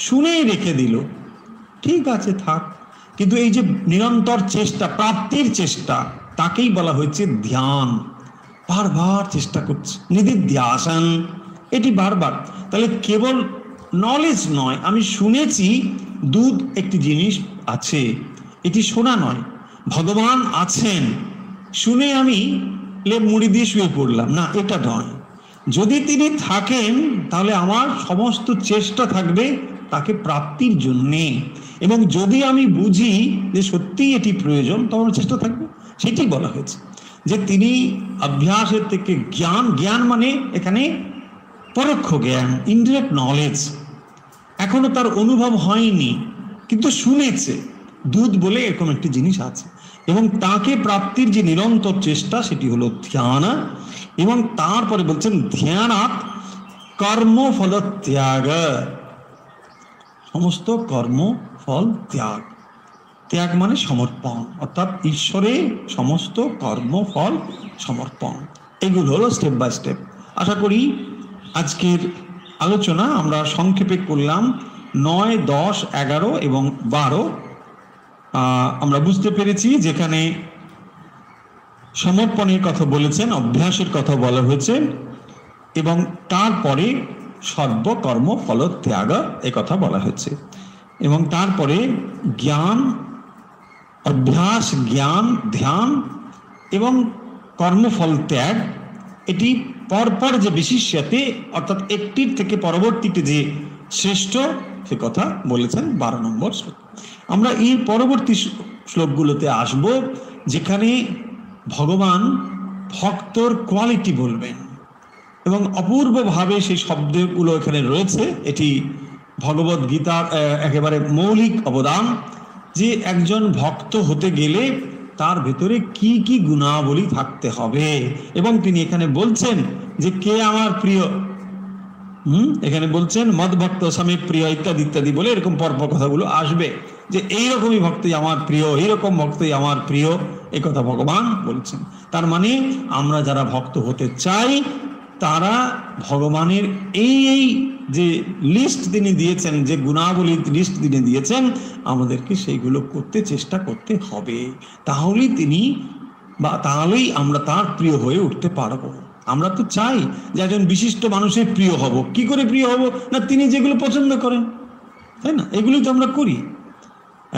[SPEAKER 1] শুনেই রেখে দিল, ঠিক আছে থাক, কিন্তু এই যে নিরন্তর চেষ্টা, প্রাপ্তির চেষ্টা, তাকেই বলা হয়েছে ধ্যান। বারবার চেষ্টা করছে, নিধিধ্যাসন, এটি বারবার। তাহলে কেবল নলেজ নয়, আমি শুনেছি দুধ একটি জিনিস আছে, এটি শোনা নয়, ভগবান আছেন শুনে আমি লেপ মুড়ি দিয়ে শুয়ে পড়লাম না, এটা নয়। যদি তিনি থাকেন তাহলে আমার সমস্ত চেষ্টা থাকবে তাকে প্রাপ্তির জন্যে, এবং যদি আমি বুঝি যে সত্যিই এটি প্রয়োজন তখন চেষ্টা থাকবে। সেটি বলা হয়েছে যে তিনি অভ্যাসের থেকে জ্ঞান, জ্ঞান মানে এখানে পরোক্ষ জ্ঞান, ইনডিরেক্ট নলেজ, এখনো তার অনুভব হয়নি কিন্তু শুনেছে দুধ বলে এরকম একটি জিনিস আছে, এবং তাকে প্রাপ্তির যে নিরন্তর চেষ্টা সেটি হলো ধ্যান। এবং তারপরে বলছেন ধ্যানাৎ কর্মফল ত্যাগ, সমস্ত কর্মফল ত্যাগ। ত্যাগ মানে সমর্পণ, অর্থাৎ ঈশ্বরে সমস্ত কর্মফল সমর্পণ। এগুলো হলো স্টেপ বাই স্টেপ। আশা করি আজকের আলোচনা আমরা সংক্ষেপে করলাম। 9, 10, 11 এবং 12 আমরা বুঝতে পেরেছি, যেখানে সমর্পণের কথা বলেছেন, অভ্যাসের কথা বলা হয়েছে, এবং তারপরে সর্বকর্ম ফল ত্যাগ এ কথা বলা হয়েছে। এবং তারপরে জ্ঞান, অভ্যাস, জ্ঞান, ধ্যান এবং কর্মফল ত্যাগ, এটি পরপর যে বিশিষ্যাতে, অর্থাৎ একটির থেকে পরবর্তীতে যে শ্রেষ্ঠ, সে কথা বলেছেন 12 নম্বর শ্লোক। আমরা এই পরবর্তী শ্লোকগুলোতে আসব, যেখানে ভগবান ভক্তর কোয়ালিটি বলবেন এবং অপূর্বভাবে সেই শব্দগুলো এখানে রয়েছে। এটি ভগবদ গীতার একেবারে মৌলিক অবদান, যে একজন ভক্ত হতে গেলে তার ভেতরে কি কি গুণাবলী থাকতে হবে। এবং তিনি এখানে বলছেন যে কে আমার প্রিয়, এখানে বলছেন মদ ভক্ত স্বামী প্রিয় ইত্যাদি ইত্যাদি বলে এরকম পরপর কথাগুলো আসবে, যে এইরকমই ভক্তই আমার প্রিয়, এইরকম ভক্তই আমার প্রিয়, এই কথা ভগবান বলছেন। তার মানে আমরা যারা ভক্ত হতে চাই, তারা ভগবানের এই যে লিস্ট তিনি দিয়েছেন, যে গুণাবলীর লিস্ট তিনি দিয়েছেন, আমাদেরকে সেইগুলো করতে চেষ্টা করতে হবে। তাহলেই আমরা তার প্রিয় হয়ে উঠতে পারবো। আমরা তো চাই যে একজন বিশিষ্ট মানুষের প্রিয় হব। কি করে প্রিয় হব? না, তিনি যেগুলো পছন্দ করেন, তাই না, এগুলোই তো আমরা করি।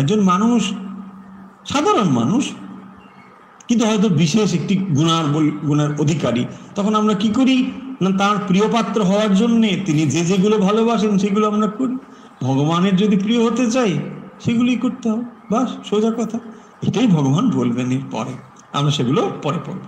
[SPEAKER 1] একজন মানুষ সাধারণ মানুষ, কিন্তু হয়তো বিশেষ একটি গুণের অধিকারী, তখন আমরা কি করি না, তার প্রিয় পাত্র হওয়ার জন্যে তিনি যেগুলো ভালোবাসেন সেগুলো আমরা করি। ভগবানের যদি প্রিয় হতে চাই, সেগুলি করতে হবে, বাস, সোজা কথা। এটাই ভগবান বলবেন এর পরে, আমরা সেগুলো পরে পড়ব।